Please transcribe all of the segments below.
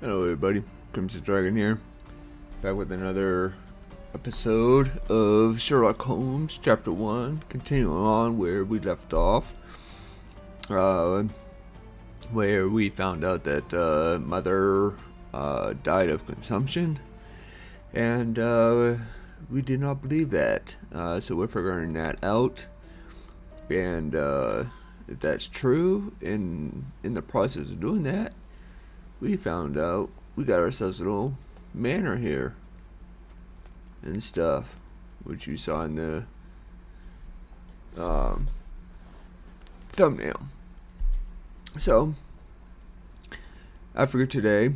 Hello everybody, Crimson Dragon here, back with another episode of Sherlock Holmes, Chapter 1, continuing on where we left off, where we found out that mother died of consumption, and we did not believe that, so we're figuring that out, and if that's true, in the process of doing that, we found out we got ourselves a little manor here and stuff, which you saw in the thumbnail. So, I figured today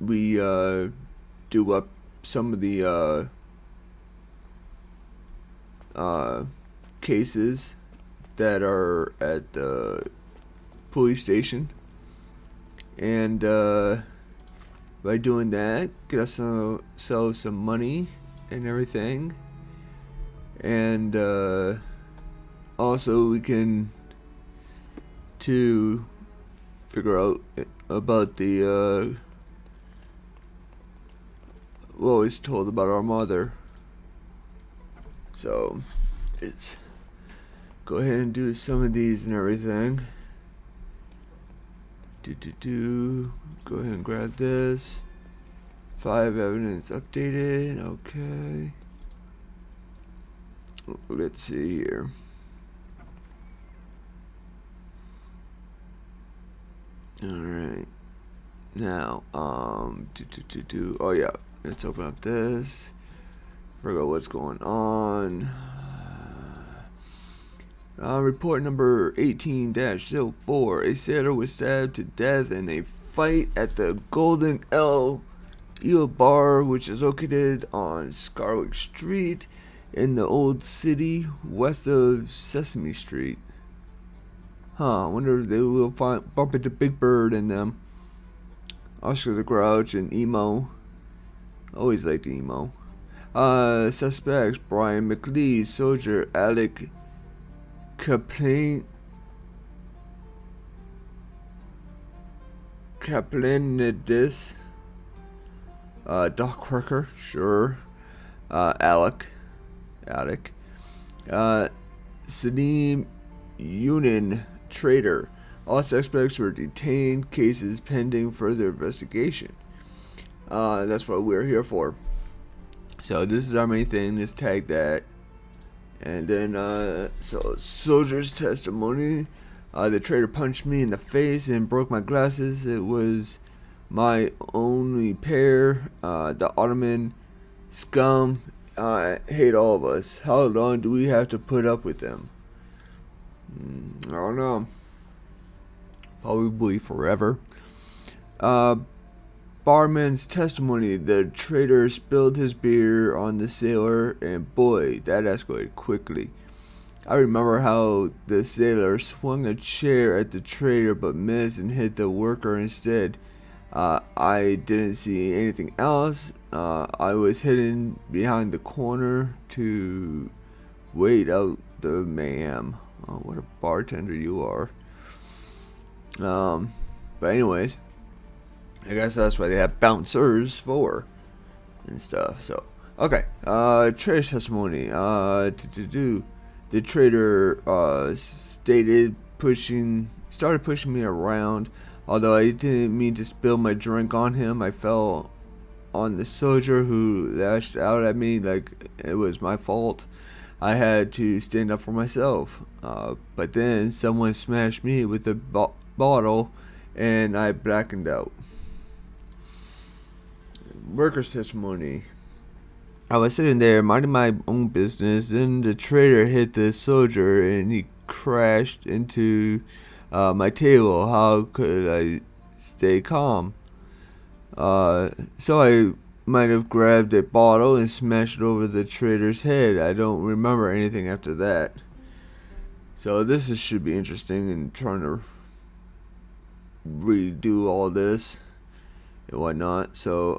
we do up some of the cases that are at the police station. And by doing that, get us some money and everything. And also we can to figure out about the what was told about our mother. So it's go ahead and do some of these and everything. Go ahead and grab this. 5 evidence updated. Okay. Let's see here. Alright. Now, oh yeah. Let's open up this. Figure out what's going on. Report number 18-04. A sailor was stabbed to death in a fight at the Golden Eel Bar, which is located on Scarwick Street in the Old City, west of Sesame Street. I wonder if they will bump into Big Bird and them. Oscar the Grouch and Emo. Always liked Emo. Suspects: Brian McLee, soldier Alec Kaplanidis, dock worker, sure. Alec, Sadim Yunin, trader. All suspects were detained. Cases pending further investigation. That's what we're here for. So this is our main thing. Just tag that. And then, so soldier's testimony. The trader punched me in the face and broke my glasses. It was my only pair. The Ottoman scum hate all of us. How long do we have to put up with them? I don't know. Probably forever. Barman's testimony: the trader spilled his beer on the sailor, and boy, that escalated quickly. I remember how the sailor swung a chair at the trader but missed and hit the worker instead. I didn't see anything else. I was hidden behind the corner to wait out the mayhem. Oh, what a bartender you are. But anyways, I guess that's why they have bouncers for and stuff. So, okay. Trader's testimony. The trader started pushing me around. Although I didn't mean to spill my drink on him, I fell on the soldier who lashed out at me like it was my fault. I had to stand up for myself. But then someone smashed me with a bottle and I blackened out. Worker's testimony. I was sitting there minding my own business, then the trader hit the soldier and he crashed into my table. How could I stay calm? So I might have grabbed a bottle and smashed it over the trader's head. I don't remember anything after that. So this should be interesting, and trying to redo all this and whatnot. So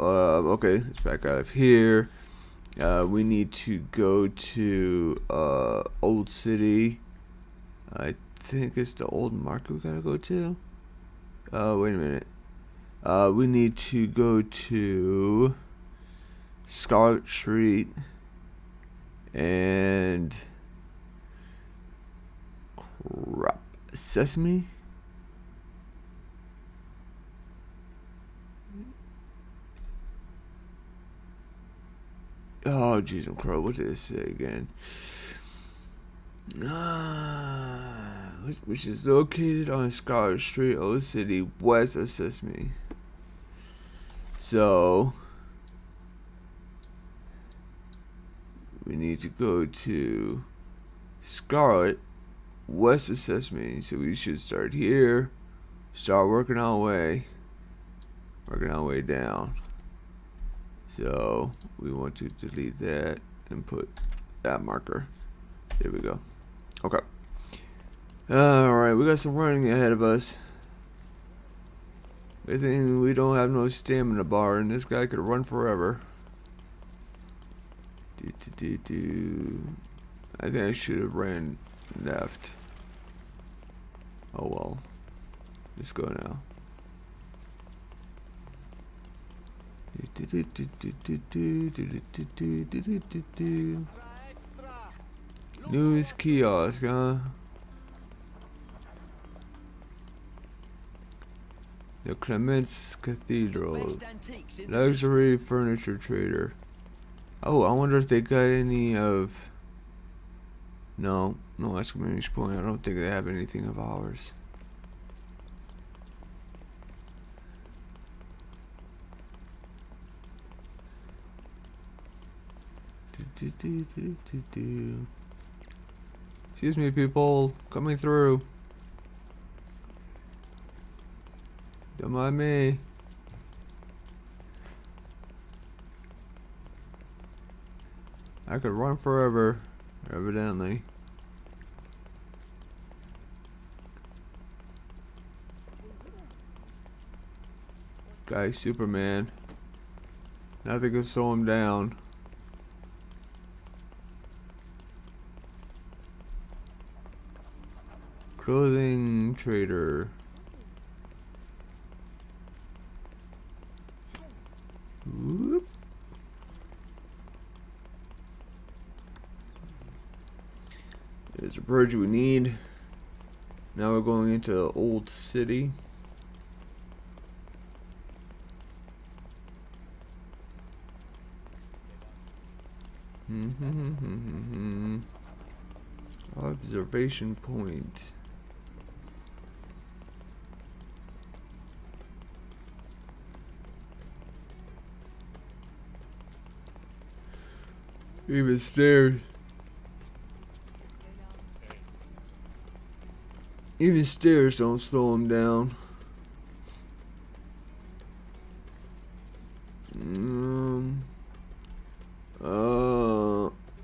okay, let's back out of here. We need to go to Old City. I think it's the old market we gotta go to. Wait a minute. We need to go to Scarlet Street and crap, Sesame. Oh, jeez, I'm crow. What did it say again? Which is located on Scarlet Street, Old City, west of Sesame. So we need to go to Scarlet, west of Sesame. So we should start here, start working our way down. So we want to delete that and put that marker. There we go. Okay. Alright, we got some running ahead of us. Good thing we don't have no stamina bar, and this guy could run forever. I think I should have ran left. Oh well. Let's go now. News kiosk, huh? The Clements Cathedral. Luxury furniture trader. Oh, I wonder if they got any of... No exclamation point. I don't think they have anything of ours. Excuse me, people. Coming through. Don't mind me. I could run forever, evidently. Guy Superman. Nothing can slow him down. Clothing trader. Whoop. There's a bridge we need. Now we're going into Old City. Observation point. Even stairs. Even stairs don't slow him down.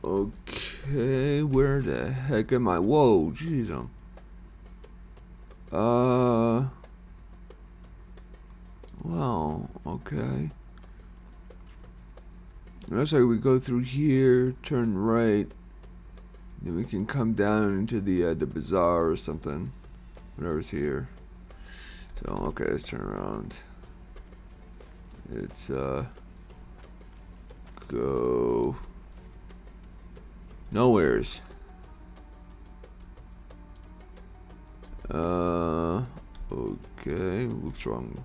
Okay, where the heck am I? Whoa, jeez. Well, okay. Looks like we go through here, turn right, then we can come down into the bazaar or something. Whatever's here. So okay, let's turn around. It's go nowheres. Okay, what's wrong?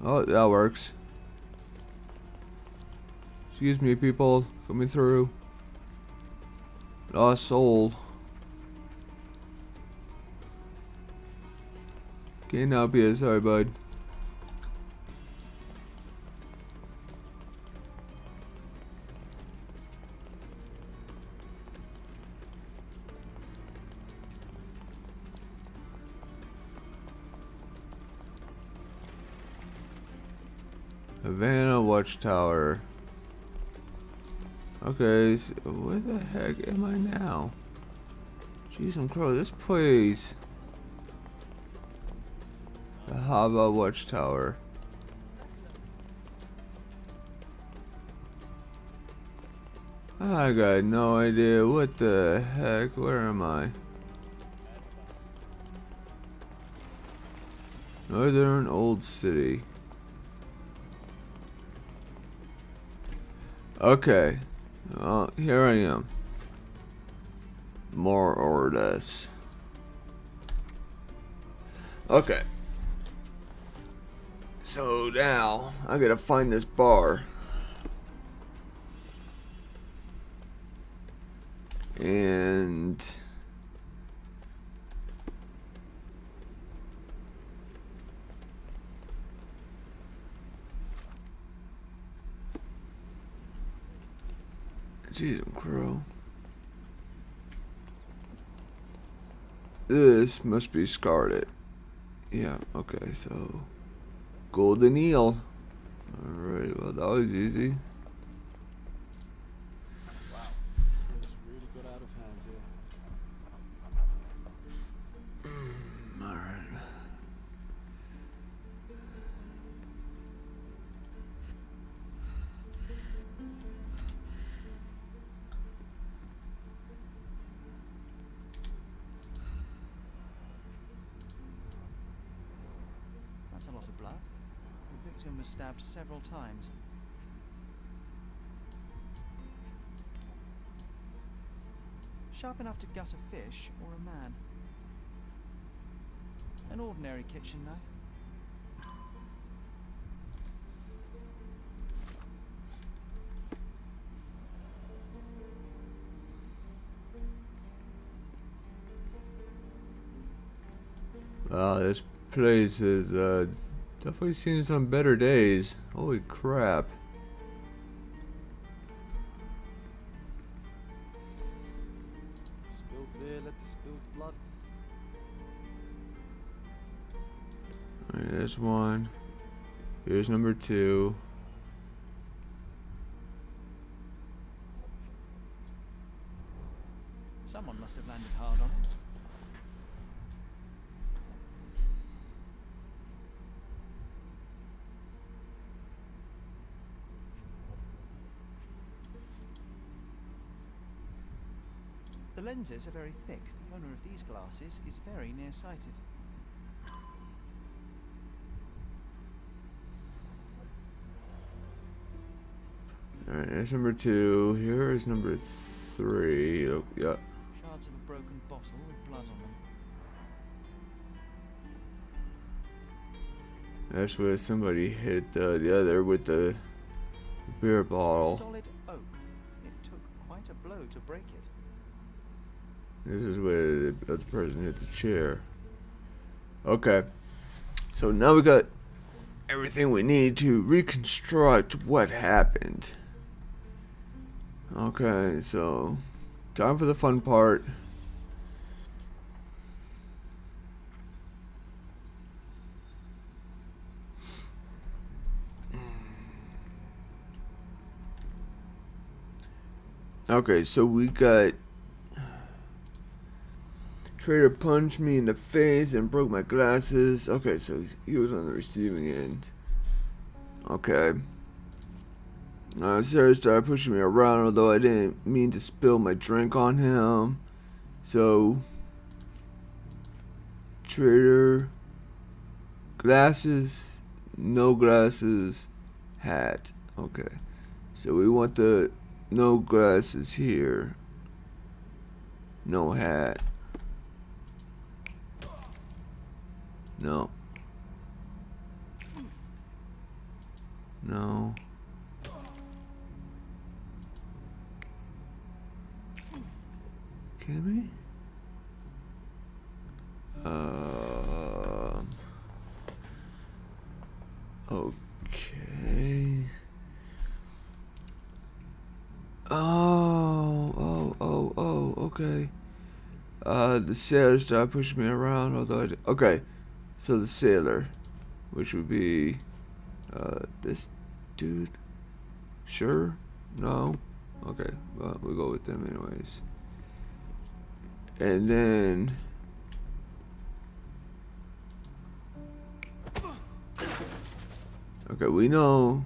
Oh, that works. Excuse me, people. Coming through. Lost soul. Can't help you. Sorry, bud. Havana Watchtower. Okay, so where the heck am I now? Jeez, I'm crow. This place. The Havana Watchtower. I got no idea. What the heck? Where am I? Northern Old City. Okay. Well, here I am. More or less. Okay. So now, I gotta find this bar. And... Jeez, I'm crow. This must be Scarlet. Yeah, okay, so... Golden Eel. Alright, well that was easy. Wow, this really got out of hand here. Alright. That's a lot of blood. The victim was stabbed several times. Sharp enough to gut a fish or a man. An ordinary kitchen knife. Wow, this place is definitely seen some better days. Holy crap. Spilled beer led to spilled blood. Alright, there's one. Here's number 2. Someone must have landed hard on it. The lenses are very thick. The owner of these glasses is very nearsighted. Alright, there's number 2. Here is number 3. Oh, yeah. Shards of a broken bottle with blood on them. That's where somebody hit the other with the beer bottle. Solid oak. It took quite a blow to break it. This is where the other person hit the chair. Okay. So now we got everything we need to reconstruct what happened. Okay, so time for the fun part. Okay, so we got Trader punched me in the face and broke my glasses. Okay, so he was on the receiving end. Okay. Sarah started pushing me around, although I didn't mean to spill my drink on him. So, Trader, glasses, no glasses, hat. Okay. So we want the no glasses here. No hat. No. No. Kidding me? Okay. Okay. The sailor started pushing me around, although I did. Okay. So the sailor, which would be, this dude. Sure? No? Okay. Well, we'll go with them anyways. And then okay, we know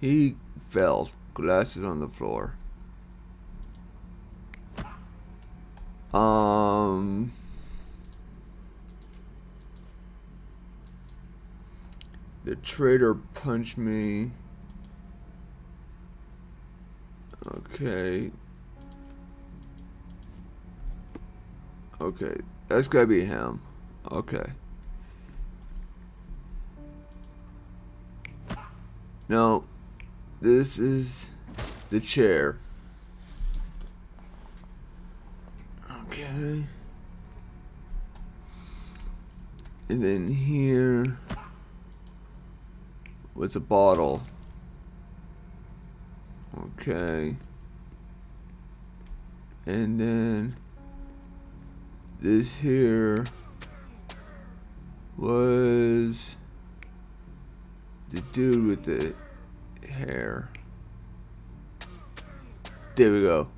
he fell Glasses on the floor. The traitor punched me. Okay. Okay, that's gotta be him. Okay. No, this is the chair. Okay. And then here was a bottle. Okay. And then this here was the dude with the hair. There we go.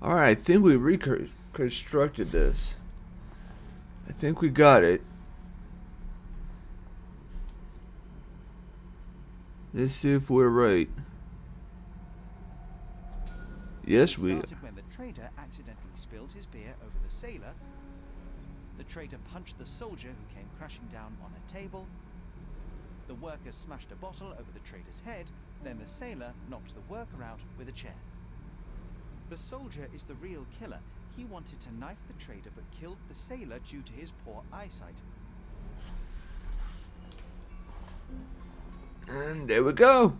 Alright, I think we reconstructed this. I think we got it. Let's see if we're right. Yes, we are. Started when the trader accidentally spilled his beer over the sailor. The trader punched the soldier who came crashing down on a table. The worker smashed a bottle over the trader's head. Then the sailor knocked the worker out with a chair. The soldier is the real killer. He wanted to knife the trader but killed the sailor due to his poor eyesight. And there we go.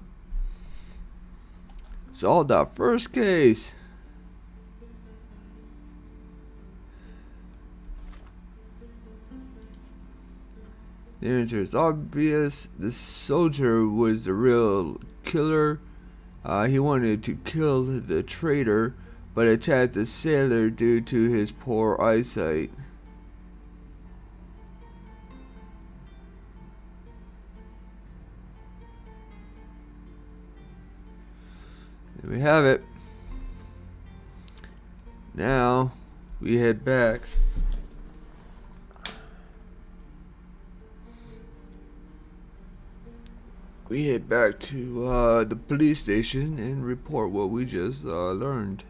Solved our first case. The answer is obvious. The soldier was the real killer. He wanted to kill the traitor, but attacked the sailor due to his poor eyesight. There we have it. Now we head back. We head back to the police station and report what we just learned.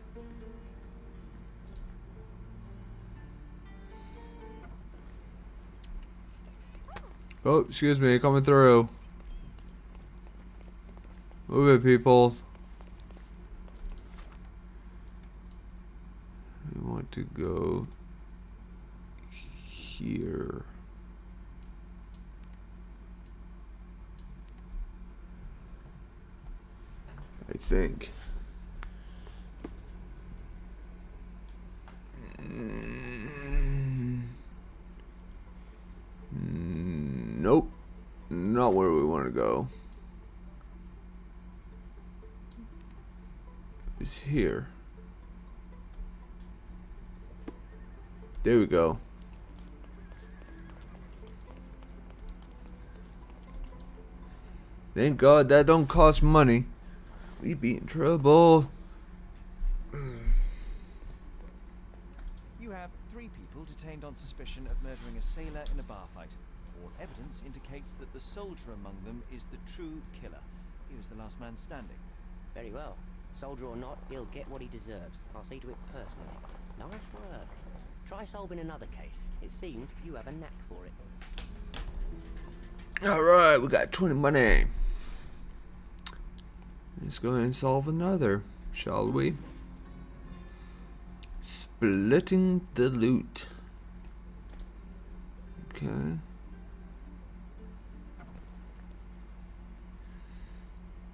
Oh, excuse me, coming through. Move it, people. We want to go here. I think. Nope. Not where we want to go. It's here. There we go. Thank God that don't cost money. We be in trouble. You have 3 people detained on suspicion of murdering a sailor in a bar fight. All evidence indicates that the soldier among them is the true killer. He was the last man standing. Very well. Soldier or not, he'll get what he deserves. I'll see to it personally. Nice work. Try solving another case. It seems you have a knack for it. Alright, we got 20 money. Let's go ahead and solve another, shall we? Splitting the loot. Okay.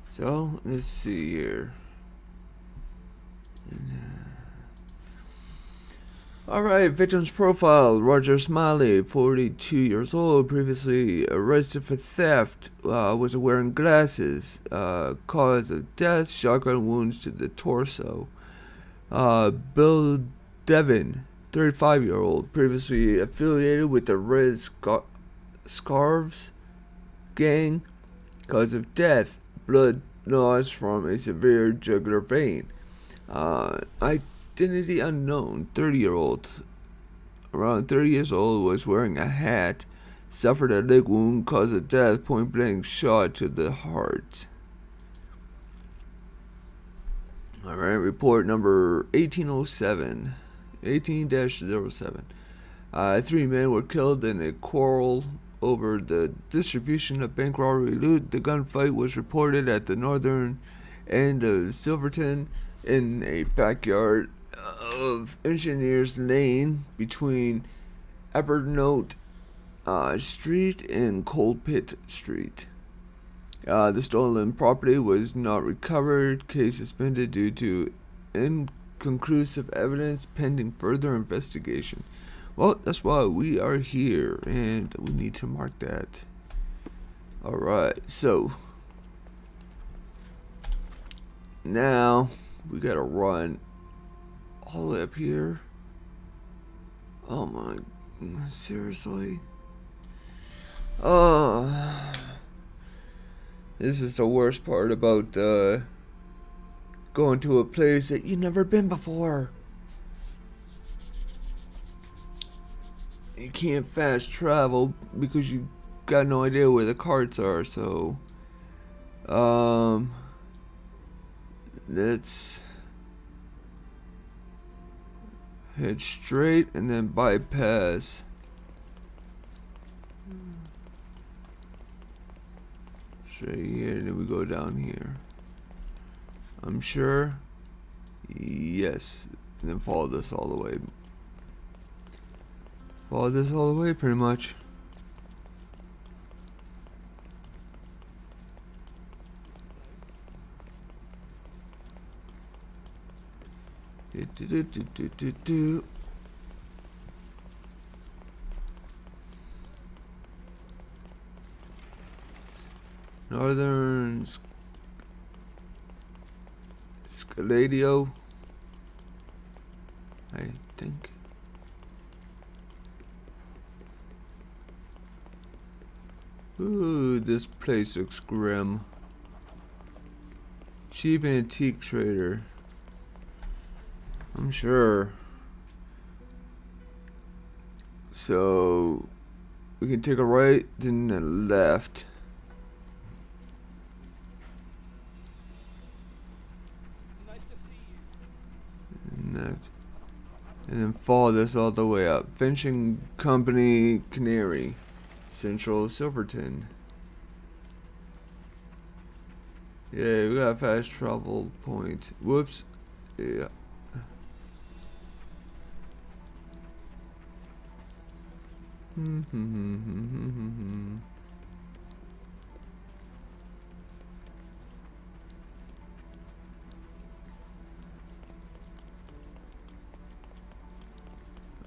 So, let's see here. Alright, victim's profile. Roger Smiley, 42 years old, previously arrested for theft, was wearing glasses, cause of death, shotgun wounds to the torso. Bill Devon, 35-year-old, previously affiliated with the Red Scarves gang, cause of death, blood loss from a severe jugular vein. Identity unknown, 30-year-old, around 30 years old, was wearing a hat, suffered a leg wound, cause of death, point blank shot to the heart. Alright, report number 1807. 18-07. 3 men were killed in a quarrel over the distribution of bank robbery loot. The gunfight was reported at the northern end of Silverton in a backyard of Engineers Lane between Abernote Street and Cold Pit Street. The stolen property was not recovered. Case suspended due to inconclusive evidence pending further investigation. Well, that's why we are here, and we need to mark that. Alright, so now we gotta run all the way up here. Oh my, seriously? Oh, this is the worst part about going to a place that you've never been before. You can't fast travel because you got no idea where the carts are, so let's head straight and then bypass. Straight here, and then we go down here. I'm sure. Yes. And then follow this all the way. Follow this all the way, pretty much. Northern Scaladio, I think. Ooh, this place looks grim. Cheap antique trader. I'm sure. So we can take a right, then a left. Nice to see you. And then follow this all the way up. Finching Company Canary, Central Silverton. Yeah, we got a fast travel point. Whoops. Yeah.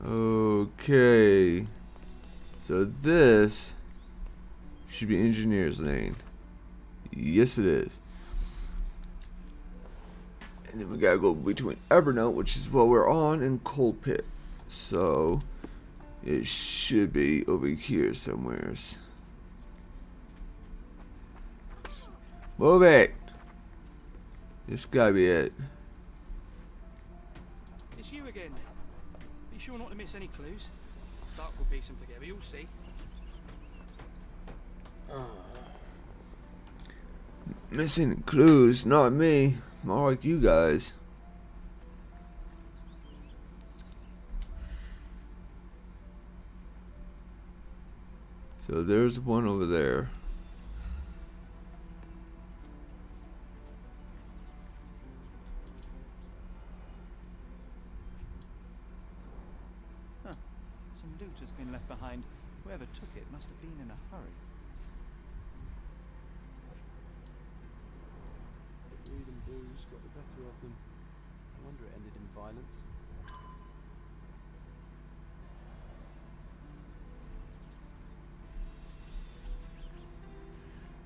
Okay. So this should be Engineers Lane. Yes, it is. And then we gotta go between Evernote, which is what we're on, and Cold Pit. So it should be over here somewheres. Move it! This gotta be it. It's you again. Are you sure not to miss any clues? Stark will piece them together, you'll see. Missing clues, not me. More like you guys. So there's one over there. Huh. Some loot has been left behind. Whoever took it must have been in a hurry. Greed and booze got the better of them. I wonder it ended in violence.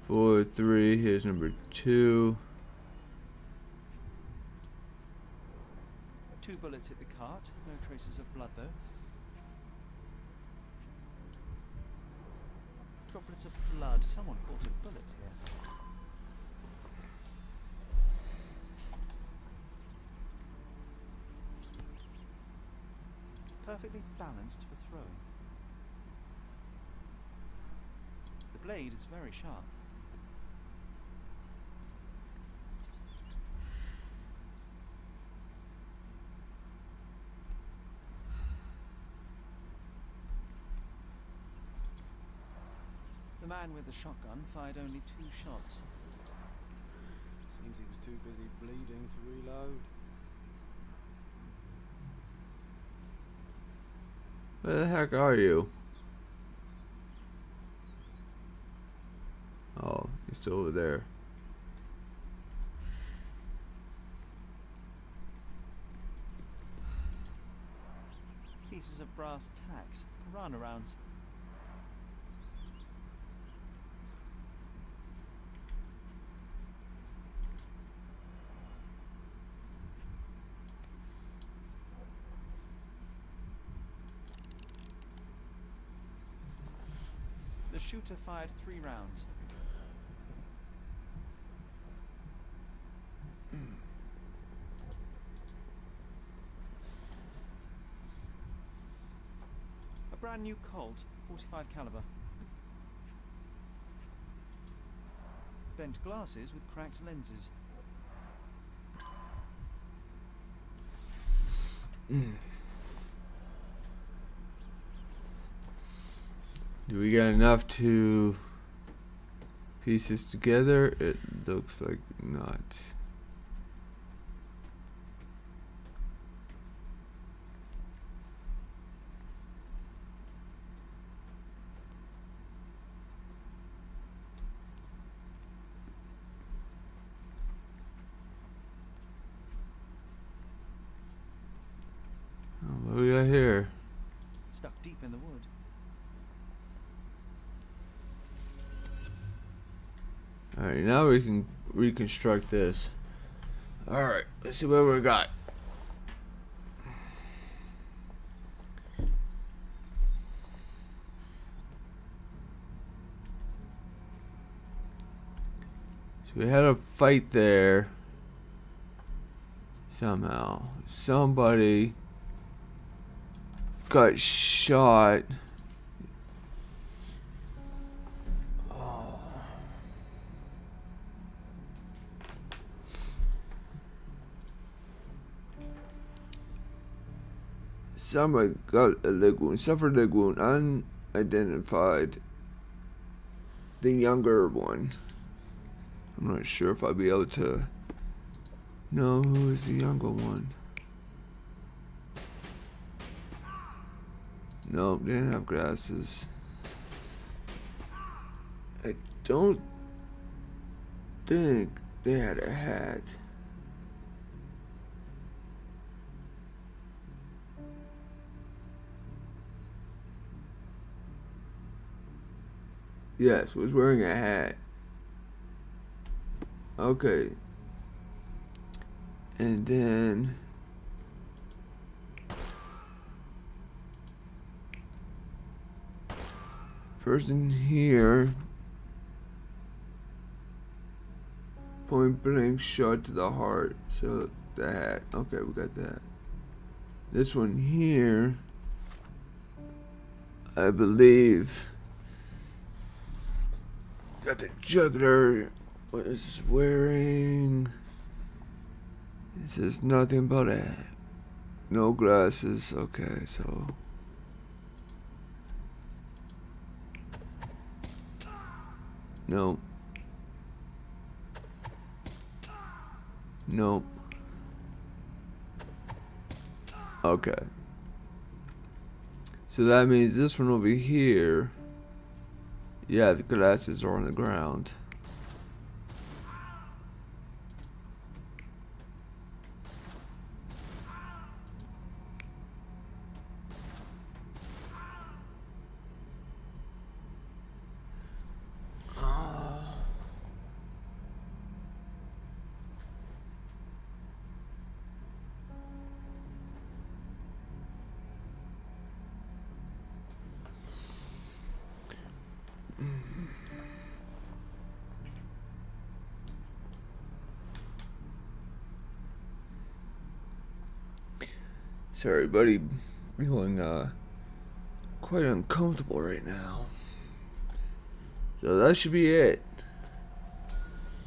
Four, three. Here's number 2. 2 bullets hit the cart. No traces of blood, though. Droplets of blood. Someone caught a bullet here. Perfectly balanced for throwing. The blade is very sharp. man with the shotgun fired only 2 shots. Seems he was too busy bleeding to reload. Where the heck are you? Oh, you're still over there. Pieces of brass tacks, piranha rounds. The shooter fired 3 rounds. A brand new Colt, 45 caliber. Bent glasses with cracked lenses. Do we get enough to piece this together? It looks like not. Oh, what do we got here? Stuck deep in the wood. Alright, now we can reconstruct this. Alright, let's see what we got. So we had a fight there. Somehow. Somebody got shot. Someone got a leg wound, suffered a leg wound, unidentified. The younger one. I'm not sure if I'll be able to know who is the younger one. Nope, they didn't have glasses. I don't think they had a hat. Yes, was wearing a hat. Okay. And then person here, point blank shot to the heart. So the hat. Okay, we got that. This one here, I believe, got the juggler was wearing. It says nothing but a hat. No glasses. Okay, so nope. Nope. Okay. So that means this one over here. Yeah, the glasses are on the ground. Sorry, buddy. Feeling quite uncomfortable right now. So that should be it.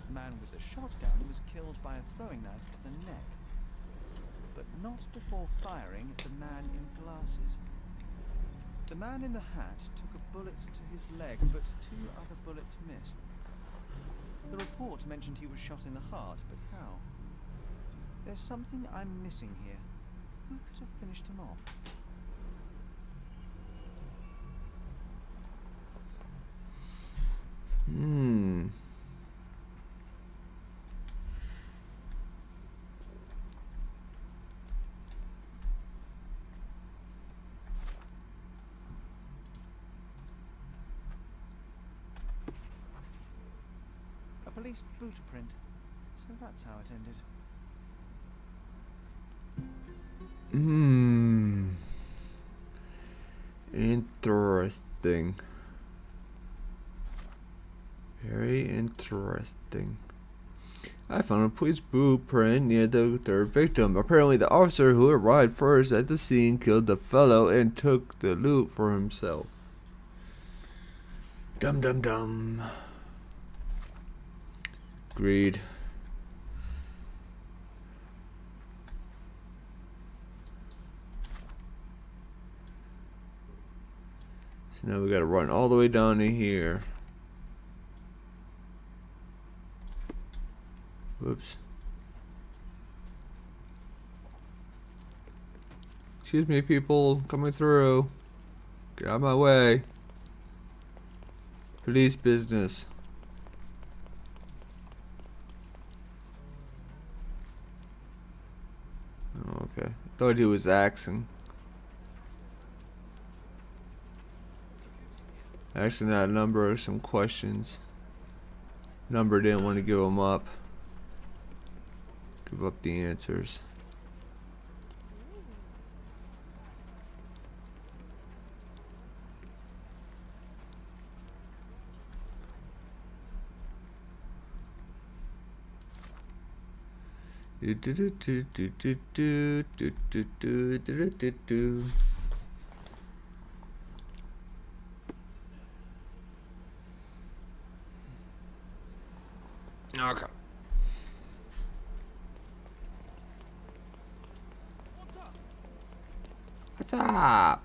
The man with the shotgun was killed by a throwing knife to the neck, but not before firing at the man in glasses. The man in the hat took a bullet to his leg, but 2 other bullets missed. The report mentioned he was shot in the heart, but how? There's something I'm missing here. Who could have finished him off? A police boot print. So that's how it ended. Interesting. Very interesting. I found a police boot print near the 3rd victim. Apparently the officer who arrived first at the scene killed the fellow and took the loot for himself. Dum dum dum. Agreed. So now we gotta run all the way down to here. Whoops. Excuse me, people coming through. Get out of my way. Police business. Oh, okay. Thought he was axing. Asking that number some questions. Number didn't want to give them up. Give up the answers. Do do do do do do do do do do do do. Okay. What's up?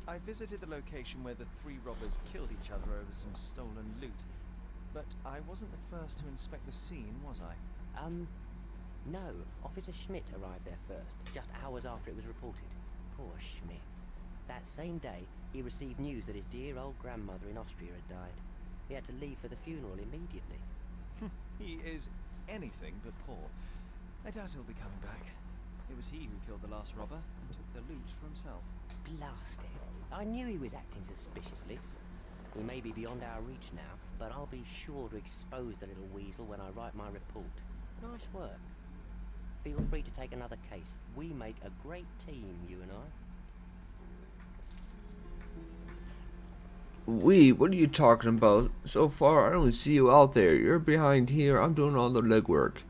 I visited the location where the 3 robbers killed each other over some stolen loot. But I wasn't the first to inspect the scene, was I? No. Officer Schmidt arrived there first, just hours after it was reported. Poor Schmidt. That same day, he received news that his dear old grandmother in Austria had died. He had to leave for the funeral immediately. He is anything but poor. I doubt he'll be coming back. It was he who killed the last robber and took the loot for himself. Blast it. I knew he was acting suspiciously. We may be beyond our reach now, but I'll be sure to expose the little weasel when I write my report. Nice work. Feel free to take another case. We make a great team, you and I. What are you talking about? So far, I don't see you out there. You're behind here. I'm doing all the legwork.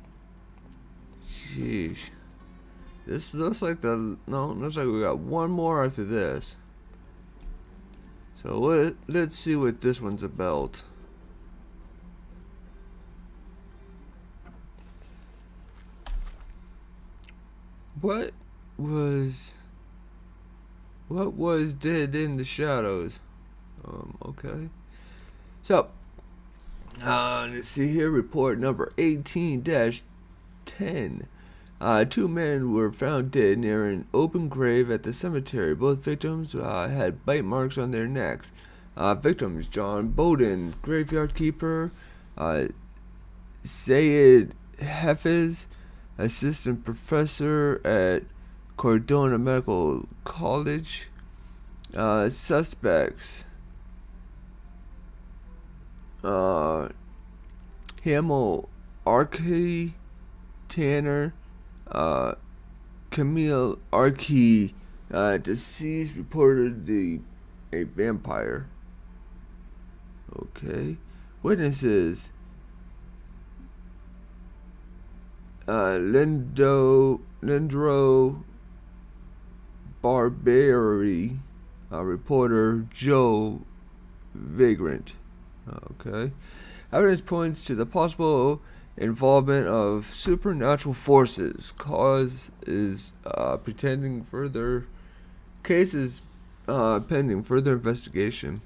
Sheesh. This looks like looks like we got one more after this. So let's see what this one's about. What was dead in the shadows? Okay. So, let's see here. Report number 18-10. 2 men were found dead near an open grave at the cemetery. Both victims had bite marks on their necks. Victims: John Bowden, graveyard keeper; Sayed Hefez, assistant professor at Cordona Medical College. Suspects: Hamel Archie Tanner, Camille Archie, deceased, reportedly a vampire. Okay. Witnesses: Lendro Barberi, reporter Joe Vagrant. Okay. Evidence points to the possible involvement of supernatural forces. Cause is pretending further cases pending further investigation.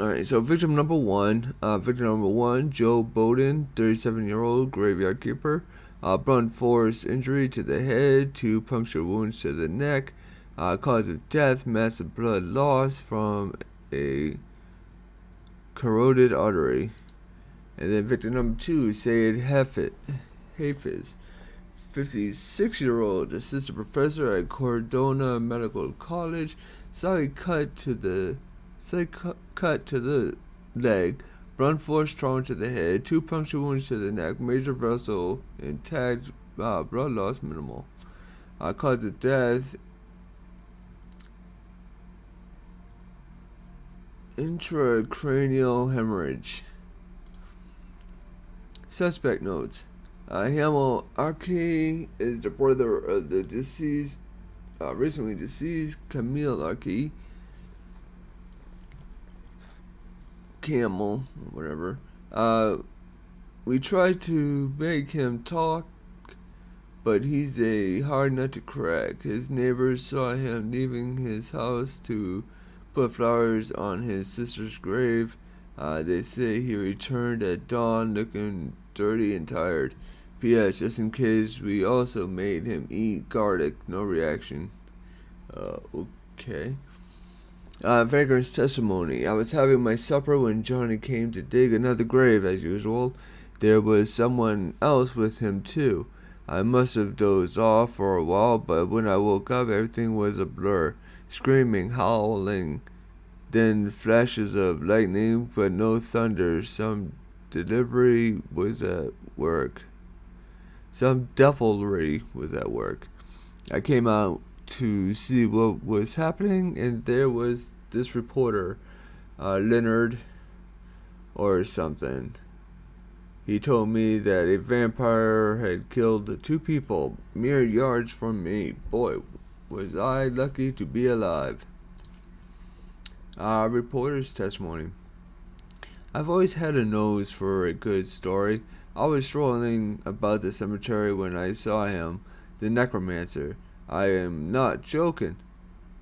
Alright, so victim number one, Joe Bowden, 37-year-old graveyard keeper. Blunt force injury to the head, 2 puncture wounds to the neck. Cause of death, massive blood loss from a corroded artery. And then victim number 2, Sayed Hafiz, 56-year-old assistant professor at Cordona Medical College. Slight cut to the leg, blunt force trauma to the head, 2 puncture wounds to the neck, major vessel intact, blood loss minimal. Cause of death, intracranial hemorrhage. Suspect notes. Hamel Arki is the brother of the deceased, recently deceased Camille Arki. Camel, whatever. We tried to make him talk, but he's a hard nut to crack. His neighbors saw him leaving his house to put flowers on his sister's grave. They say he returned at dawn looking dirty and tired. P.S. Just in case, we also made him eat garlic. No reaction. Okay. Vagrant's testimony. I was having my supper when Johnny came to dig another grave as usual. There was someone else with him too. I must have dozed off for a while, but when I woke up everything was a blur. Screaming, howling, then flashes of lightning, but no thunder. Some devilry was at work. I came out to see what was happening, and there was this reporter, Leonard or something. He told me that a vampire had killed 2 people mere yards from me. Boy, was I lucky to be alive. Reporter's testimony. I've always had a nose for a good story. I was strolling about the cemetery when I saw him, the necromancer. I am not joking.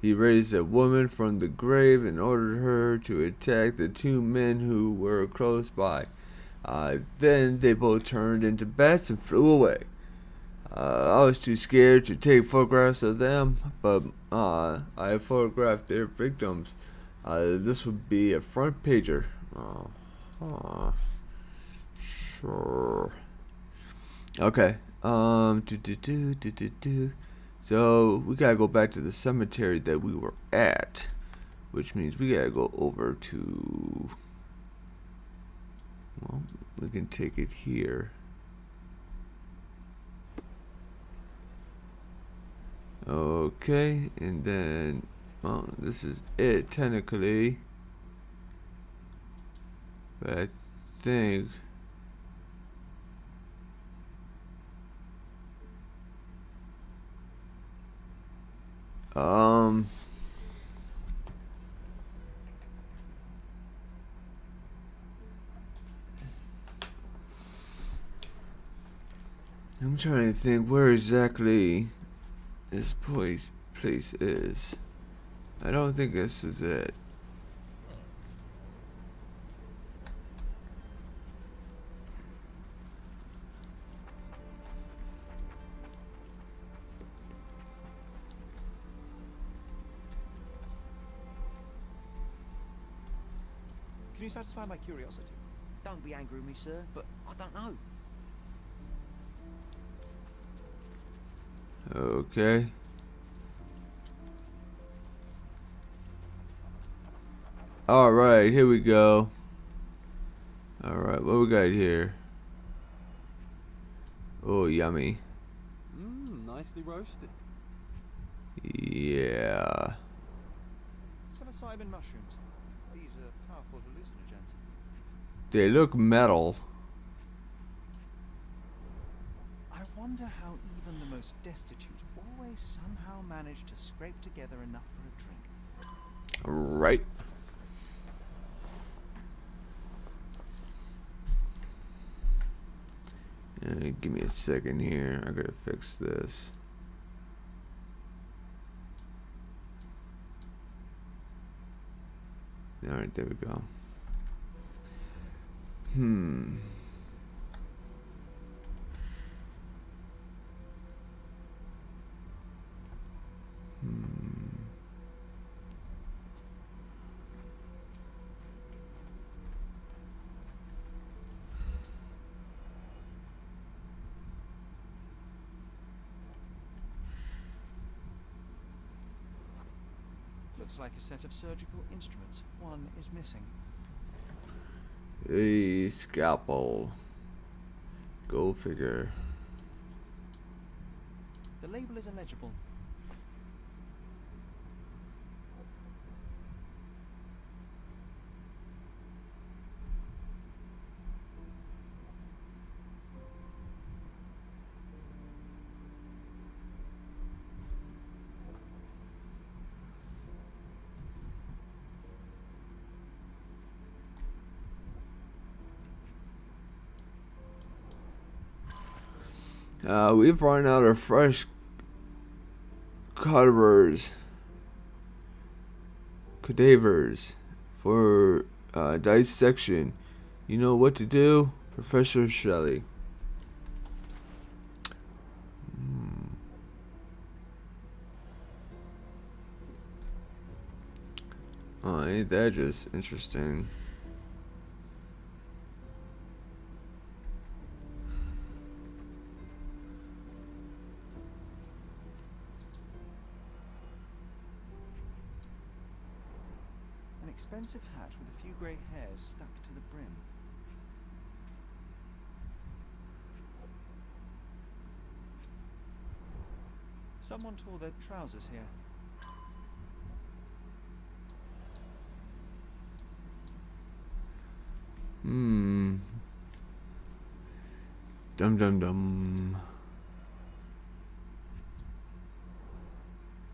He raised a woman from the grave and ordered her to attack the 2 men who were close by. Then they both turned into bats and flew away. I was too scared to take photographs of them, but I photographed their victims. This would be a front pager. Sure. Okay. So we gotta go back to the cemetery that we were at, which means we gotta go over to. Well, we can take it here. Okay, and then, well, this is it technically, but I think I'm trying to think where exactly this place is. I don't think this is it. Can you satisfy my curiosity? Don't be angry with me, sir, but I don't know. Okay. Alright, here we go. Alright, what we got here? Oh, yummy. Nicely roasted. Yeah. Psilocybin mushrooms. These are powerful hallucinogens. They look metal. I wonder how even the most destitute always somehow manage to scrape together enough for a drink. Right. Give me a second here. I gotta fix this. Alright, there we go. Looks like a set of surgical instruments. One is missing. A scalpel. Go figure. The label is illegible. We've run out of fresh cadavers for dissection. You know what to do, Professor Shelley. Oh, ain't that just interesting? An expensive hat with a few grey hairs stuck to the brim. Someone tore their trousers here. Dum dum dum.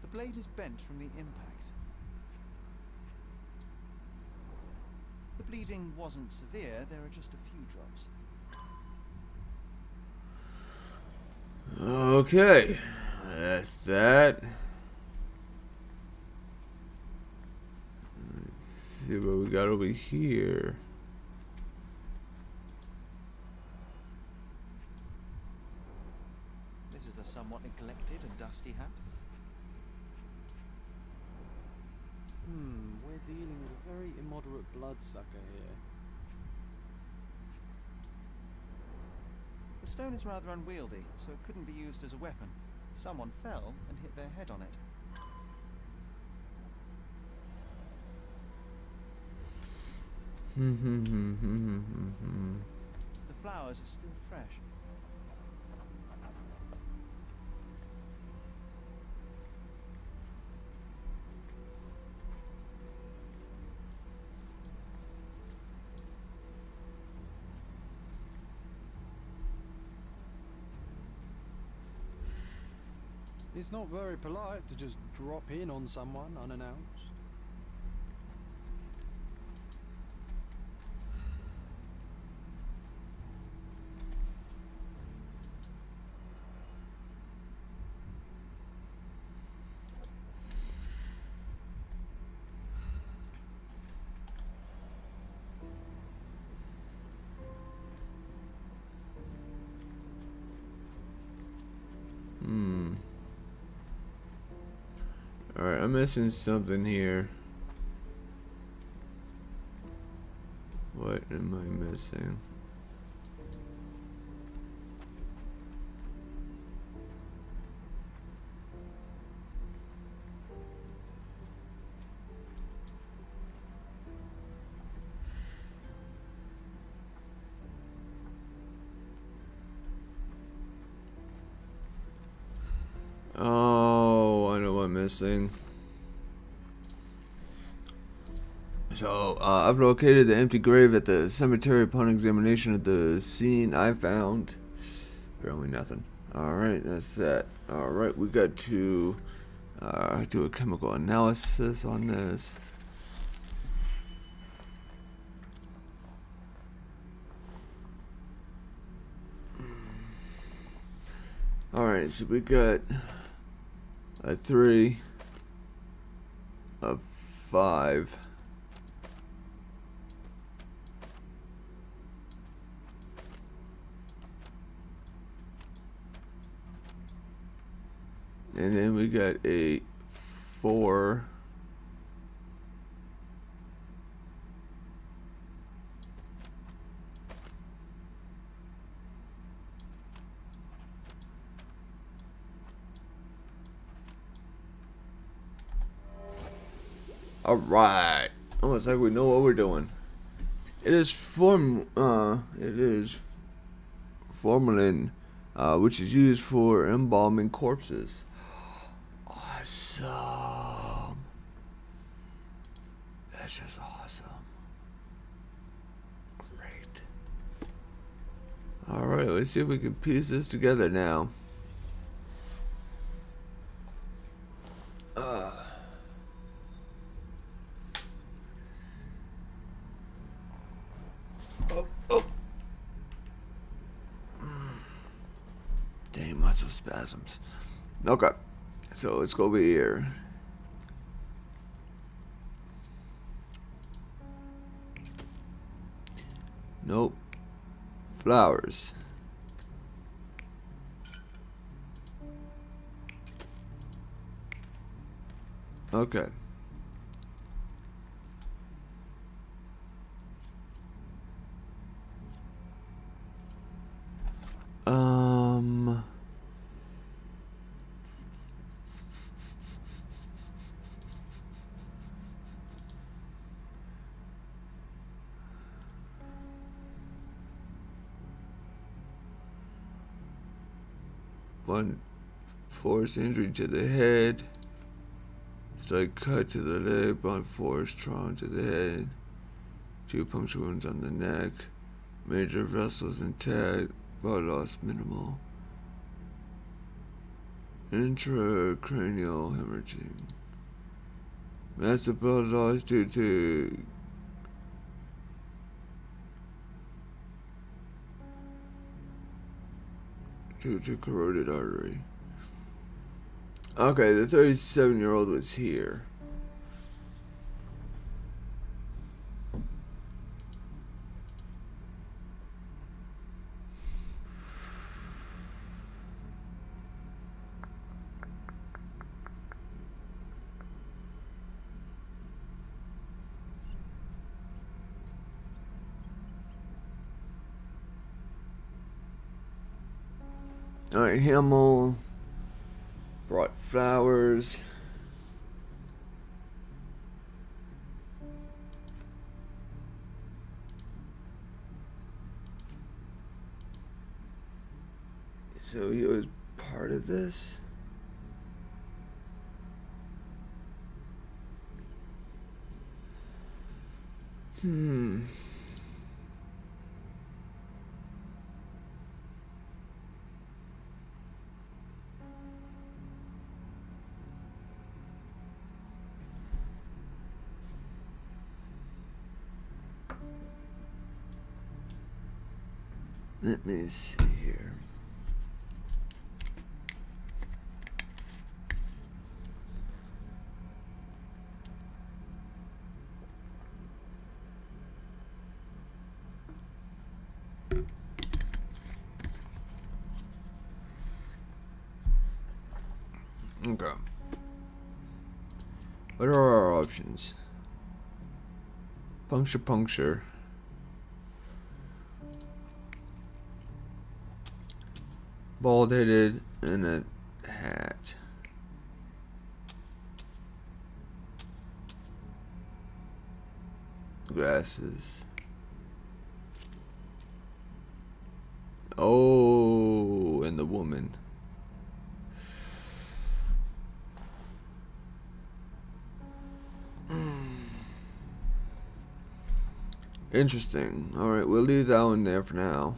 The blade is bent from the impact. The bleeding wasn't severe, there are just a few drops. Okay, that's that. Let's see what we got over here. This is a somewhat neglected and dusty hat. We're dealing with a very immoderate bloodsucker here. The stone is rather unwieldy, so it couldn't be used as a weapon. Someone fell and hit their head on it. The flowers are still fresh. It's not very polite to just drop in on someone unannounced. Alright, I'm missing something here. What am I missing? Oh, I know what I'm missing. So, I've located the empty grave at the cemetery upon examination of the scene I found. Apparently nothing. Alright, that's that. Alright, we got to do a chemical analysis on this. Alright, so we got a 3, a 5. And then we got a 4. Alright. Almost like we know what we're doing. It is formalin, which is used for embalming corpses. Awesome. That's just awesome. Great. Alright, let's see if we can piece this together now. Dang, muscle spasms. Okay, so let's go over here. Nope. Flowers. Okay. One force injury to the head. Slight cut to the leg. Blunt force trauma to the head. 2 puncture wounds on the neck. Major vessels intact. Blood loss minimal. Intracranial hemorrhaging. Massive blood loss due to corroded artery. Okay, the 37-year-old was here. Alright, Himmel brought flowers. So he was part of this? Let me see here. Okay. What are our options? Puncture. Bald-headed and a hat. Glasses. Oh, and the woman. Interesting. Alright, we'll leave that one there for now.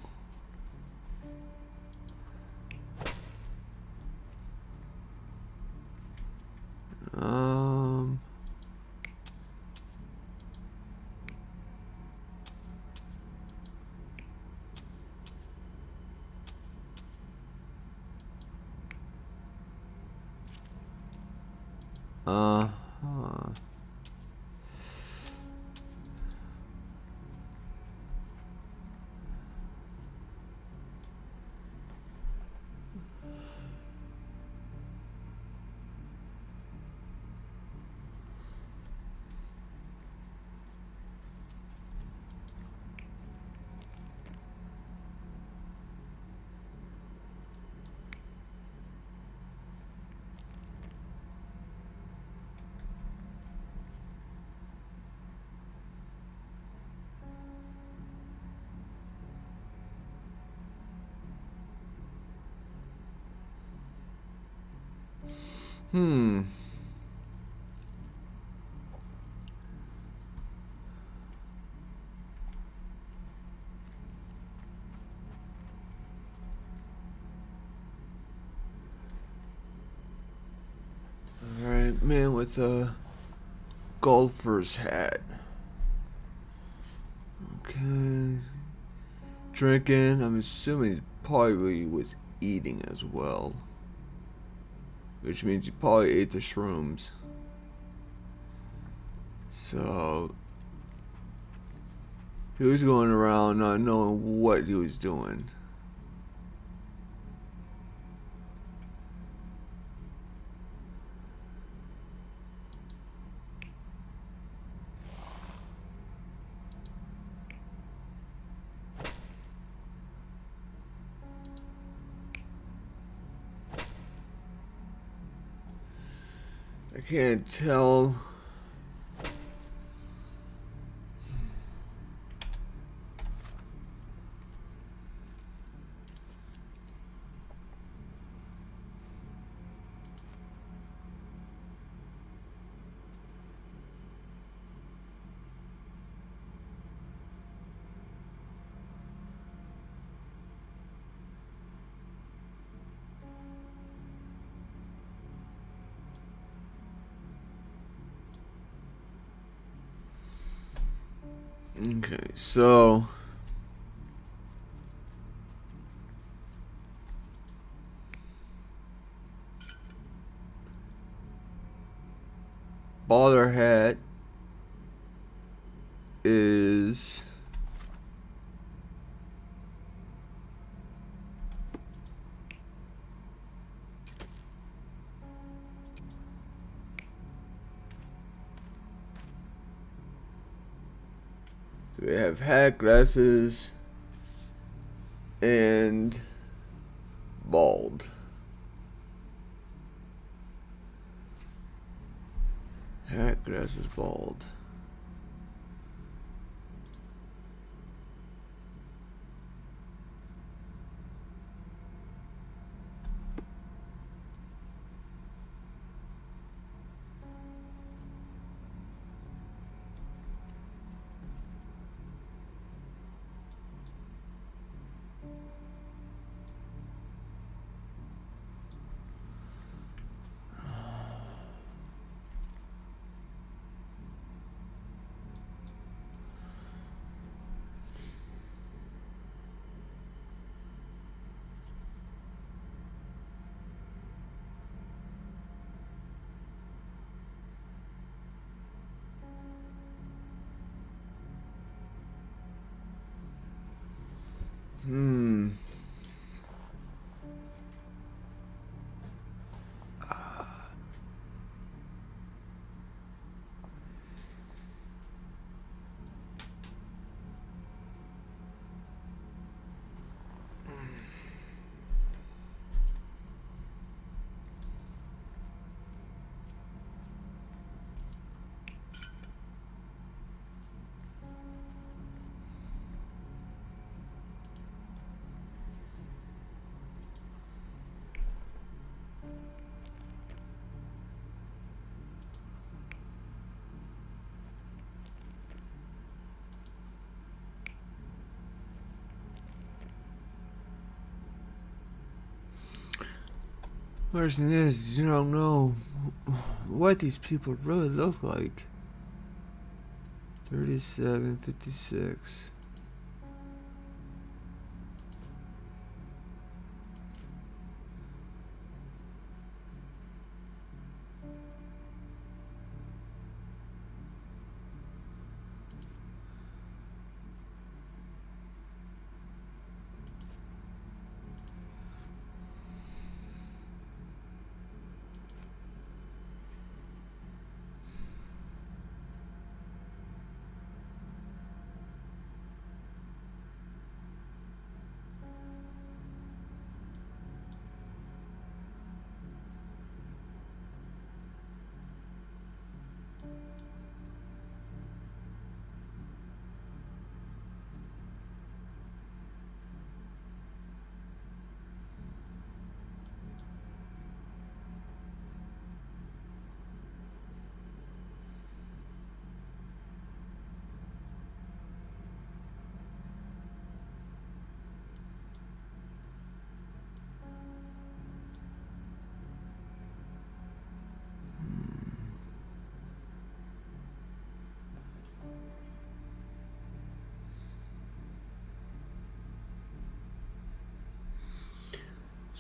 Hmm. Alright, man with a golfer's hat. Okay. Drinking. I'm assuming he probably was eating as well. Which means he probably ate the shrooms. So he was going around not knowing what he was doing. I can't tell. Okay, so baller hat is we have hat, glasses, and bald. Hat, glasses, bald. Hmm. Worse than this, you don't know what these people really look like. 37, 56.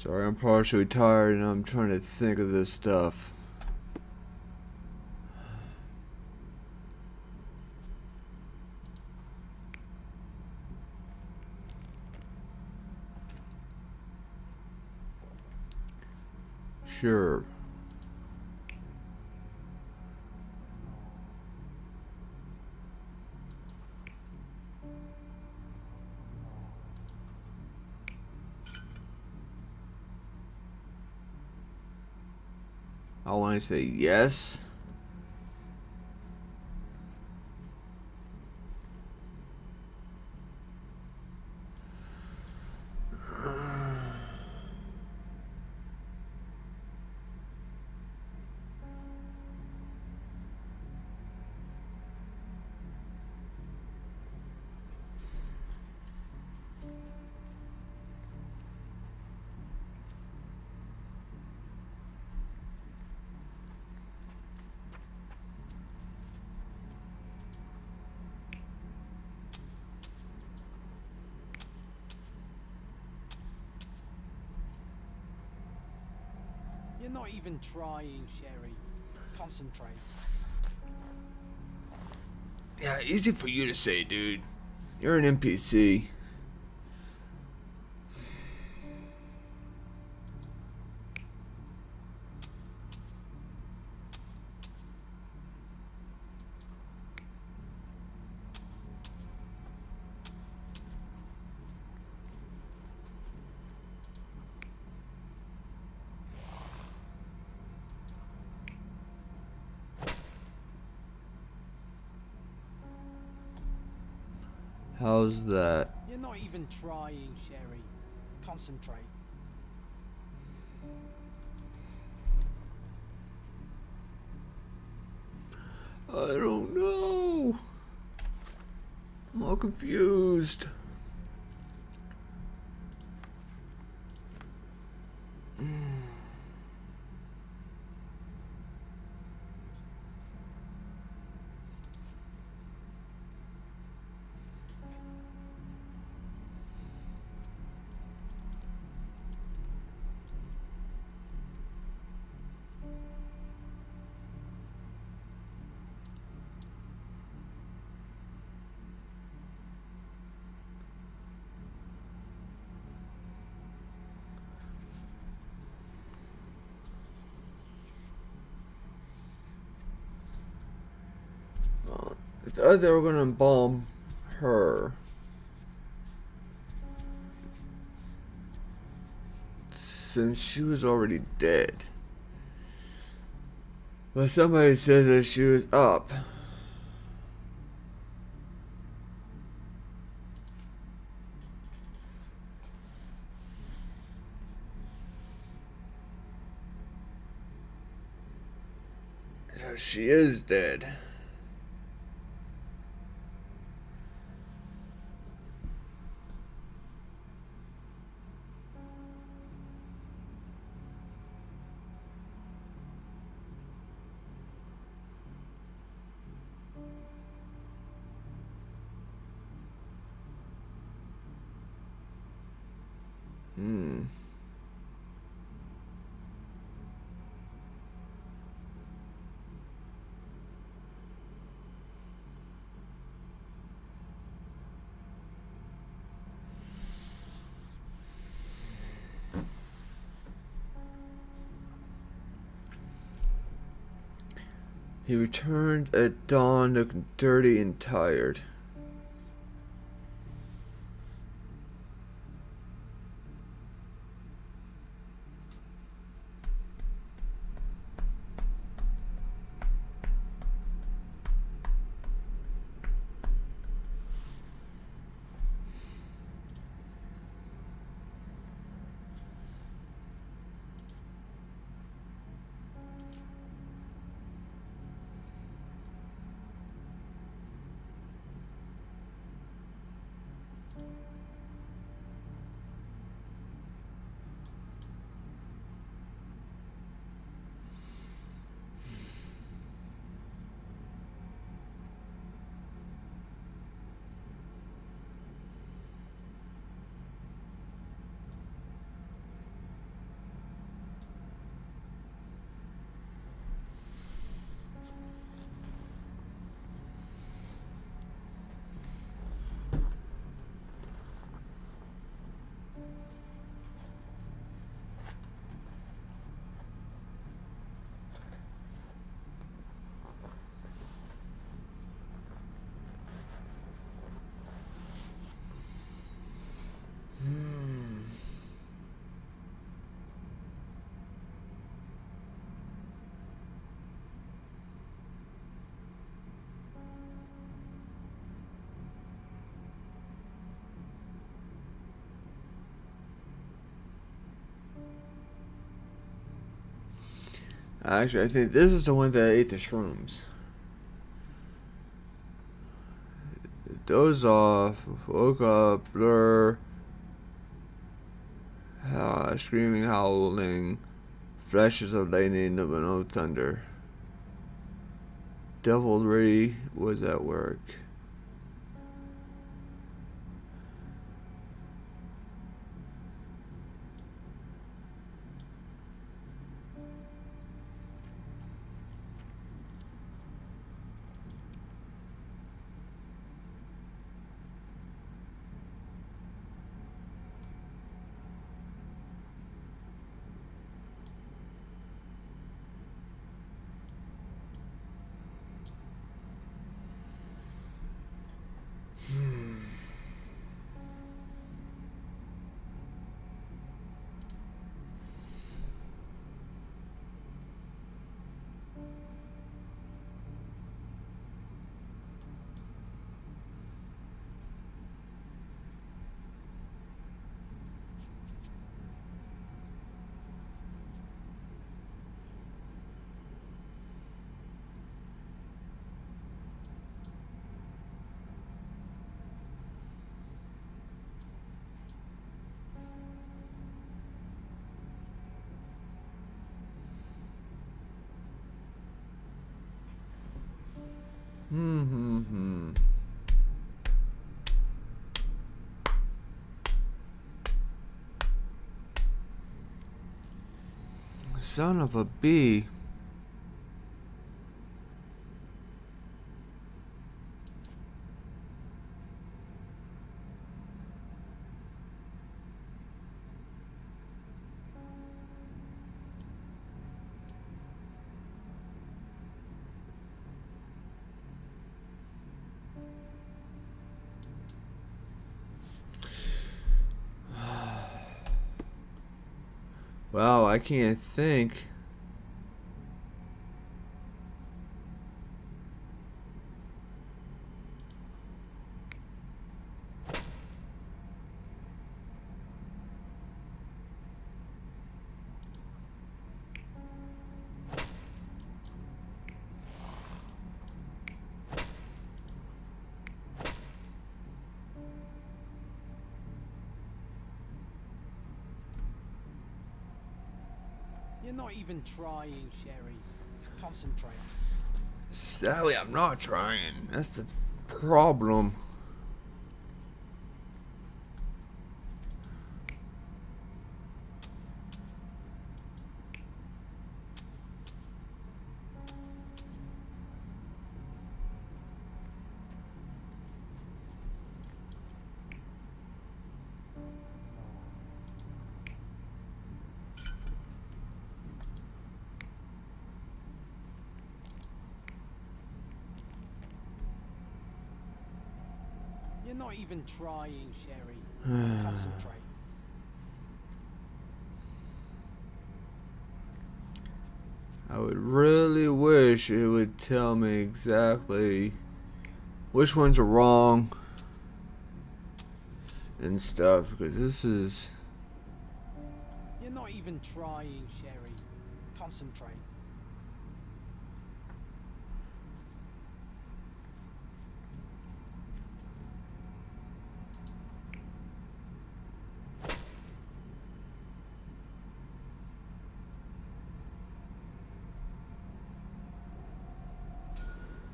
Sorry, I'm partially tired and I'm trying to think of this stuff. Sure. I want to say yes. You're not even trying, Sherry. Concentrate. Yeah, easy for you to say, dude. You're an NPC. How's that? You're not even trying, Sherry. Concentrate. I don't know. I'm all confused. I thought they were gonna embalm her. Since she was already dead. But somebody says that she was up. So she is dead. Hmm. He returned at dawn looking dirty and tired. Actually, I think this is the one that ate the shrooms. Doze off, woke up, blur, screaming, howling, flashes of lightning, but no thunder. Devilry was at work. Son of a bee. Wow, I can't think. You're not even trying, Sherry. Concentrate. Sally, I'm not trying. That's the problem. You're not even trying, Sherry. Concentrate. I would really wish it would tell me exactly which ones are wrong and stuff, because this is... You're not even trying, Sherry. Concentrate.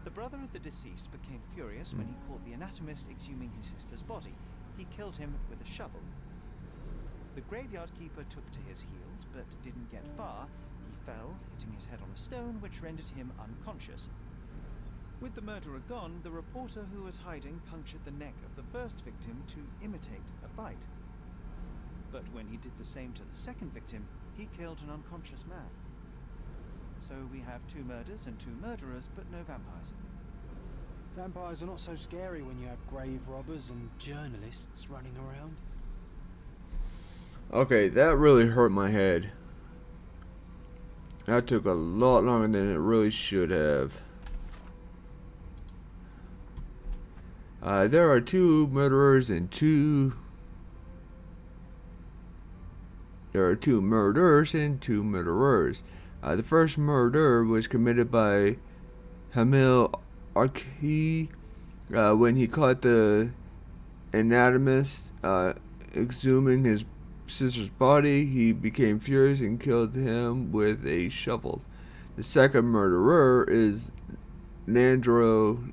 The brother of the deceased became furious when he caught the anatomist exhuming his sister's body. He killed him with a shovel. The graveyard keeper took to his heels, but didn't get far. He fell, hitting his head on a stone, which rendered him unconscious. With the murderer gone, the reporter who was hiding punctured the neck of the first victim to imitate a bite. But when he did the same to the second victim, he killed an unconscious man. So we have 2 murders and 2 murderers, but no vampires. Vampires are not so scary when you have grave robbers and journalists running around. Okay, that really hurt my head. That took a lot longer than it really should have. There are 2 murderers and 2... There are 2 murders and 2 murderers. The first murder was committed by Hamil Arki when he caught the anatomist exhuming his sister's body. He became furious and killed him with a shovel. The second murderer is Nandro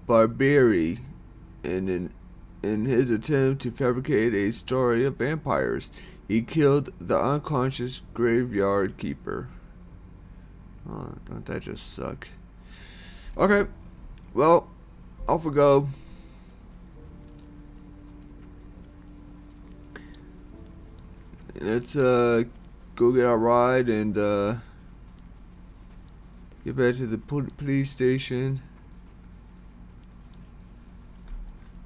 Barbieri, in his attempt to fabricate a story of vampires. He killed the unconscious graveyard keeper. Oh, don't that just suck? Okay, well, off we go. Let's go get our ride and get back to the police station.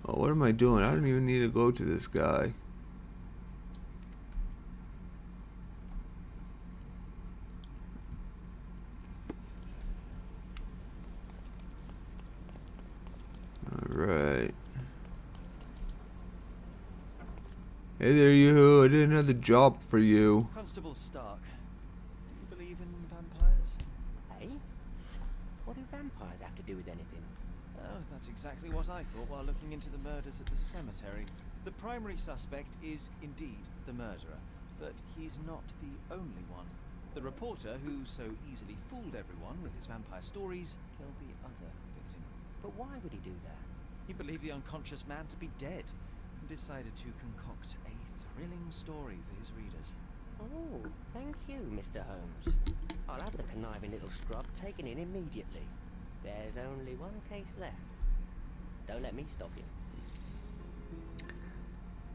Oh, what am I doing? I don't even need to go to this guy. Alright. Hey there, you. I did another job for you. Constable Stark, do you believe in vampires? Hey? What do vampires have to do with anything? Oh, that's exactly what I thought while looking into the murders at the cemetery. The primary suspect is indeed the murderer, but he's not the only one. The reporter, who so easily fooled everyone with his vampire stories, killed the other victim. But why would he do that? He believed the unconscious man to be dead, and decided to concoct a thrilling story for his readers. Oh, thank you, Mr. Holmes. I'll have the conniving little scrub taken in immediately. There's only one case left. Don't let me stop you.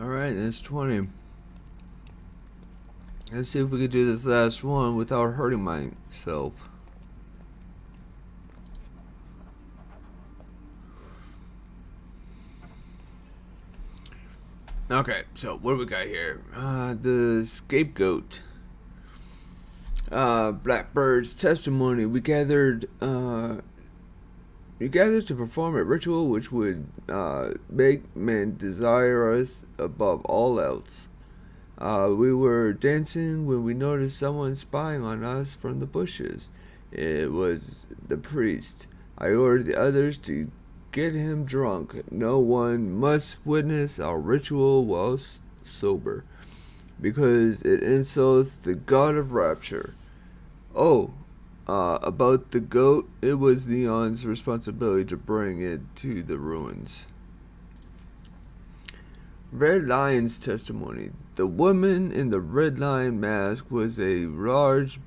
Alright, that's 20. Let's see if we can do this last one without hurting myself. Okay, so what do we got here? The scapegoat. Blackbird's testimony. We gathered to perform a ritual which would make men desire us above all else. We were dancing when we noticed someone spying on us from the bushes. It was the priest. I ordered the others to get him drunk. No one must witness our ritual while sober, because it insults the god of rapture. Oh, about the goat, it was Leon's responsibility to bring it to the ruins. Red Lion's testimony. The woman in the Red Lion mask has a large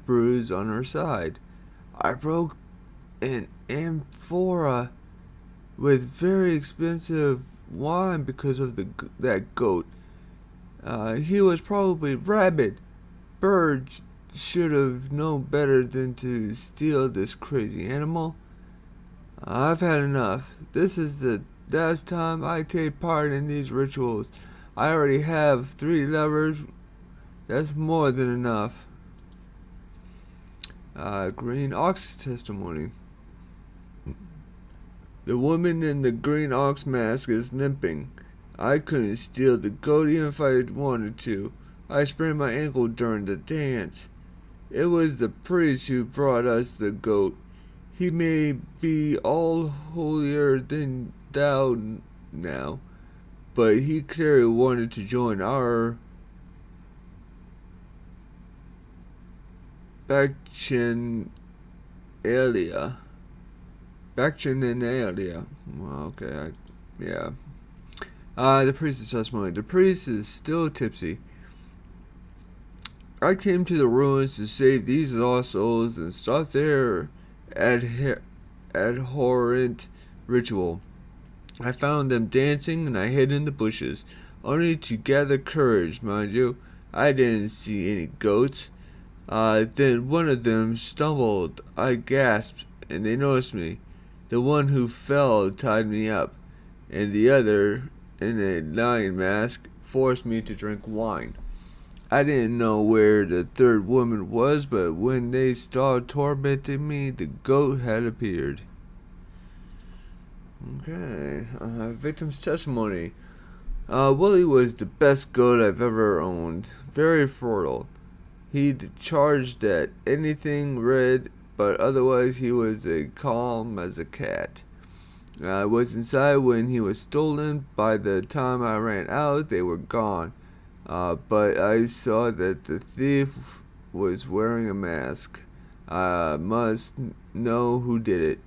bruise on her side. I broke an amphora with very expensive wine because of that goat. He was probably rabid. Bird should have known better than to steal this crazy animal. I've had enough. This is the last time I take part in these rituals. I already have 3 lovers. That's more than enough. Green Ox testimony. The woman in the green ox mask is limping. I couldn't steal the goat even if I wanted to. I sprained my ankle during the dance. It was the priest who brought us the goat. He may be all holier than thou now, but he clearly wanted to join our Bacchanalia. Well, okay, yeah. The priest's testimony. The priest is still tipsy. I came to the ruins to save these lost souls and stop their abhorrent ritual. I found them dancing and I hid in the bushes, only to gather courage, mind you. I didn't see any goats. Then one of them stumbled. I gasped, and they noticed me. The one who fell tied me up, and the other, in a lion mask, forced me to drink wine. I didn't know where the third woman was, but when they started tormenting me, the goat had appeared. Okay, victim's testimony. Willie was the best goat I've ever owned. Very fertile. He'd charged at anything red, but otherwise he was as calm as a cat. I was inside when he was stolen. By the time I ran out, they were gone. But I saw that the thief was wearing a mask. I must know who did it.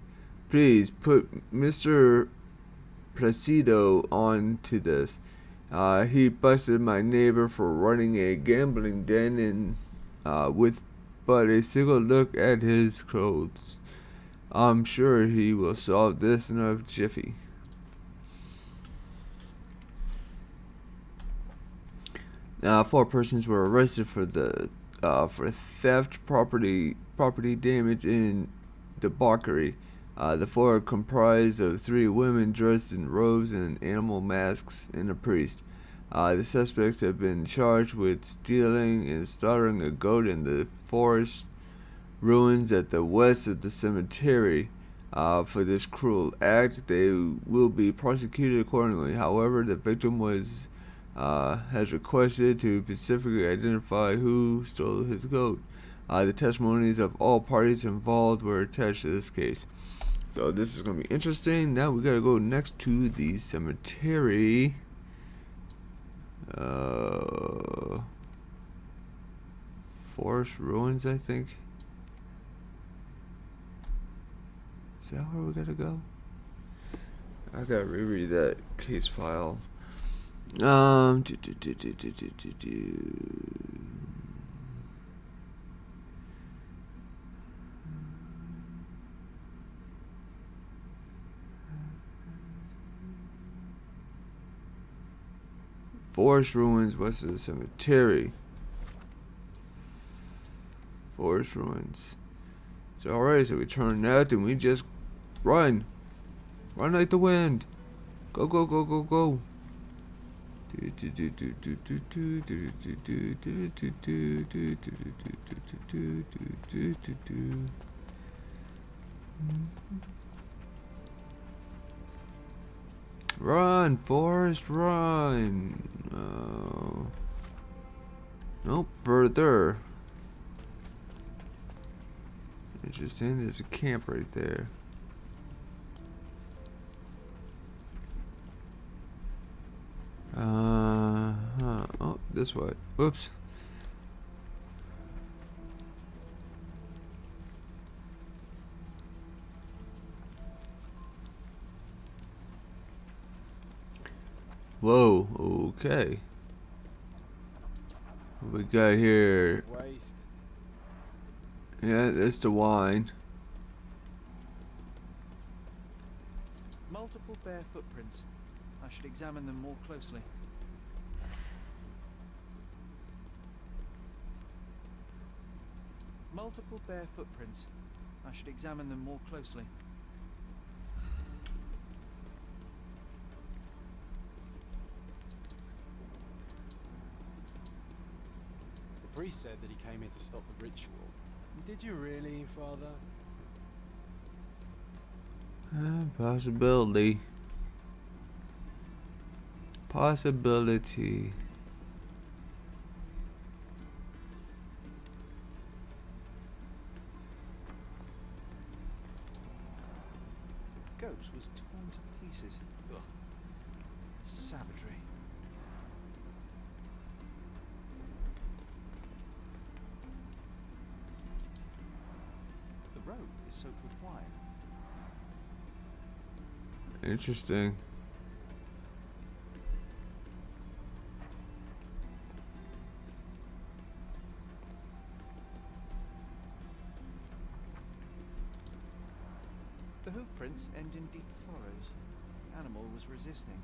Please put Mr. Placido on to this. He busted my neighbor for running a gambling den with but a single look at his clothes. I'm sure he will solve this in a jiffy. Four persons were arrested for theft, property damage, and debauchery. The four are comprised of three women dressed in robes and animal masks and a priest. The suspects have been charged with stealing and slaughtering a goat in the forest ruins at the west of the cemetery. For this cruel act, they will be prosecuted accordingly. However, the victim has requested to specifically identify who stole his goat. The testimonies of all parties involved were attached to this case. So this is going to be interesting. Now we got to go next to the cemetery. Forest ruins, I think. Is that where we gotta go? I gotta reread that case file. Forest ruins west of the cemetery. Forest ruins. So alright, so we turn left and we just run. Run like the wind. Go, go, go, go, go. Run, Forrest, run. Nope, further. Interesting, there's a camp right there. Oh, this way. Oops. Whoa, okay. What we got here? Waste. Yeah, that's the wine. Multiple bare footprints. I should examine them more closely. Multiple bare footprints. I should examine them more closely. The priest said that he came here to stop the ritual. Did you really, Father? Possibility. Possibility. The goat was torn to pieces. Ugh. Savagery. The rope is soaked with wine. Interesting. The hoof prints end in deep furrows. Animal was resisting.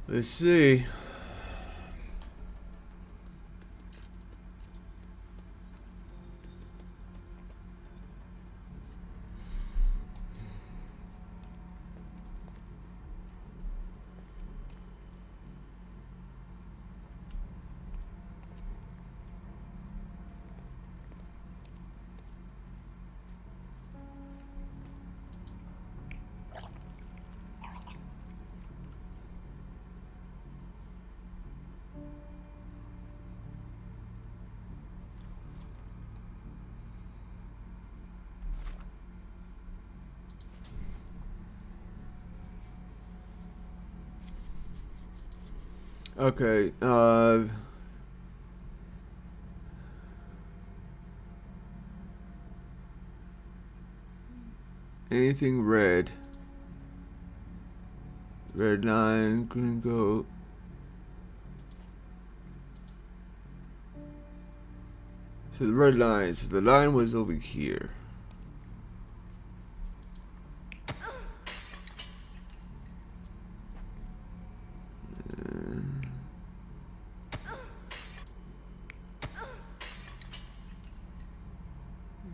Let's see. Okay, anything red. Red line, green goat. So the red line, so the line was over here.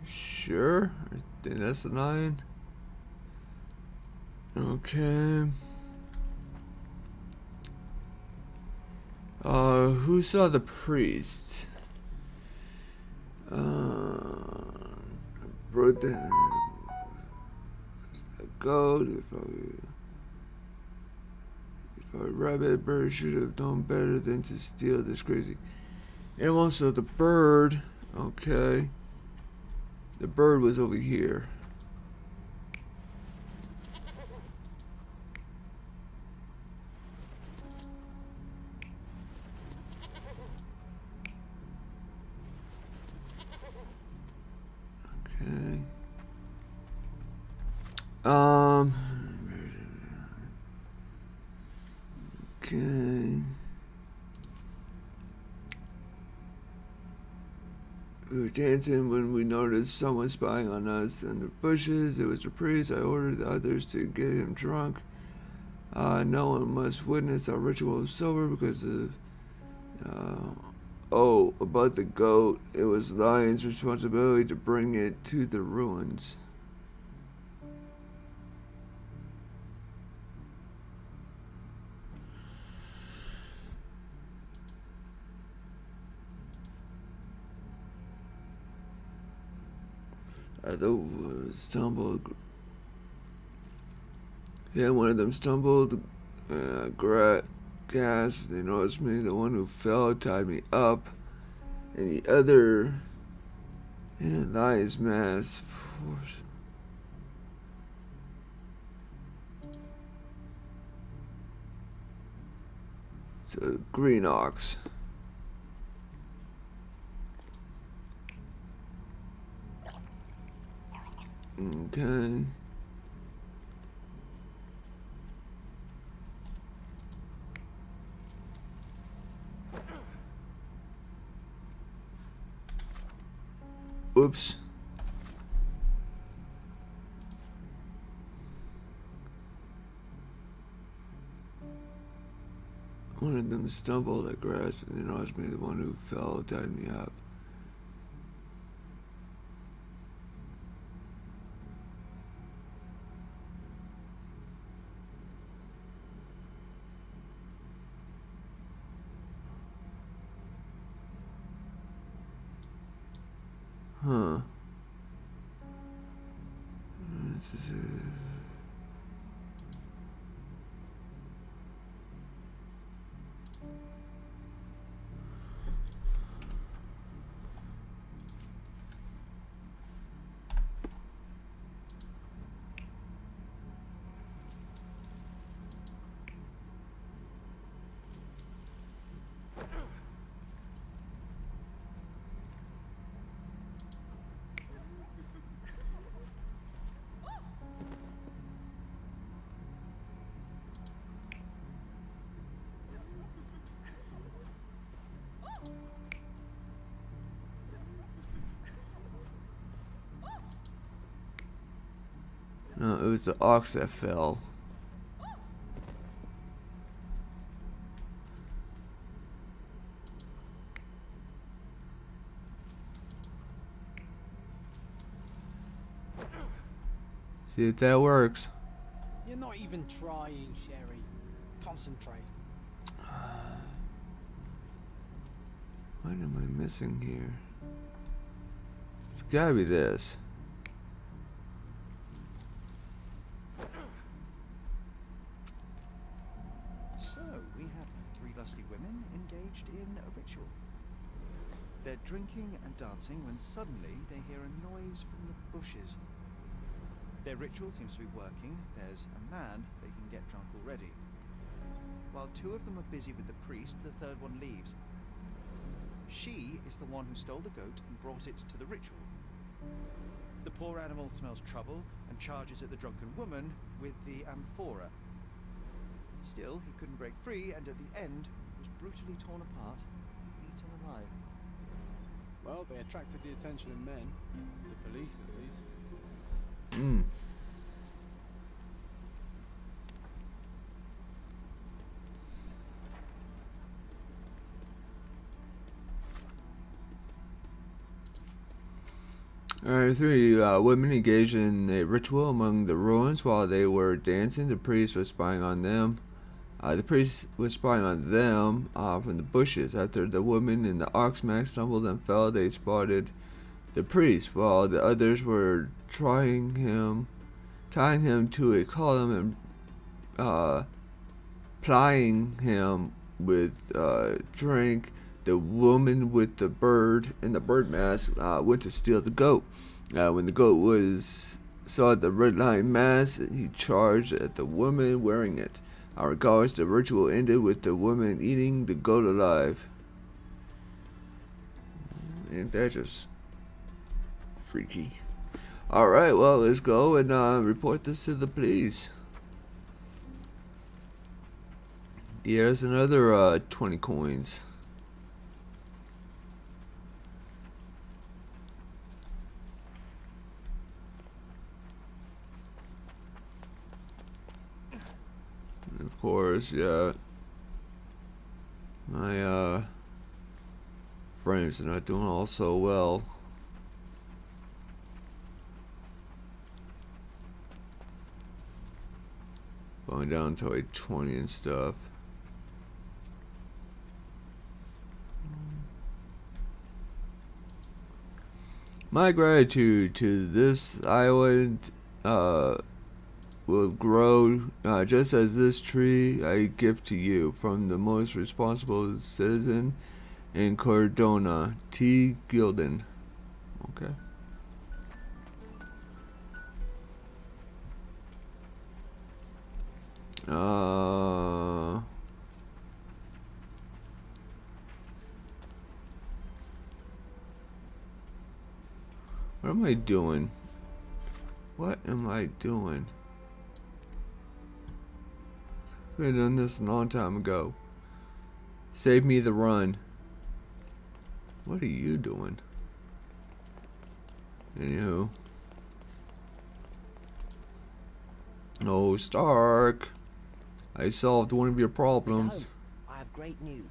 Sure, I think that's the line. Okay. Who saw the priest? Brought the goat. It was probably rabbit. Bird should have known better than to steal this crazy animal. So the bird. Okay. The bird was over here. Okay. Okay. We were dancing when we noticed someone spying on us in the bushes. It was a priest. I ordered the others to get him drunk. No one must witness our ritual sober because of... oh, about the goat. It was Lion's responsibility to bring it to the ruins. I stumbled. Then one of them stumbled, gasped. They noticed me. The one who fell tied me up, and the other in a lion's mask. It's a green ox. Okay. Oops. One of them stumbled, I grasped, and then asked me. The one who fell tied me up. Huh. This is No, it was the ox that fell. See if that works. You're not even trying, Sherry. Concentrate. What am I missing here? It's gotta be this. So, we have 3 lusty women engaged in a ritual. They're drinking and dancing when suddenly they hear a noise from the bushes. Their ritual seems to be working. There's a man they can get drunk already. While two of them are busy with the priest, the third one leaves. She is the one who stole the goat and brought it to the ritual. The poor animal smells trouble and charges at the drunken woman with the amphora. Still, he couldn't break free, and at the end was brutally torn apart, eaten alive. Well, they attracted the attention of men. The police, at least. Alright, three women engaged in a ritual among the ruins. While they were dancing, the priest was spying on them. The priest was spying on them from the bushes. After the women in the ox-mask stumbled and fell, they spotted the priest, while the others were tying him to a column and plying him with drink. The woman with the bird in the bird mask went to steal the goat. When the goat saw the red line mask, he charged at the woman wearing it. Regardless, the ritual ended with the woman eating the goat alive. Ain't that just freaky? Alright, well, let's go and report this to the police. Here's another 20 coins. Of course, yeah. My frames are not doing all so well. Going down to like 20 and stuff. My gratitude to this island will grow just as this tree I give to you from the most responsible citizen in Cordona, T. Gilden. Okay. What am I doing? What am I doing? Could have done this a long time ago. Save me the run. What are you doing? Anywho. Oh, Stark. I solved one of your problems. Mr. Holmes, I have great news.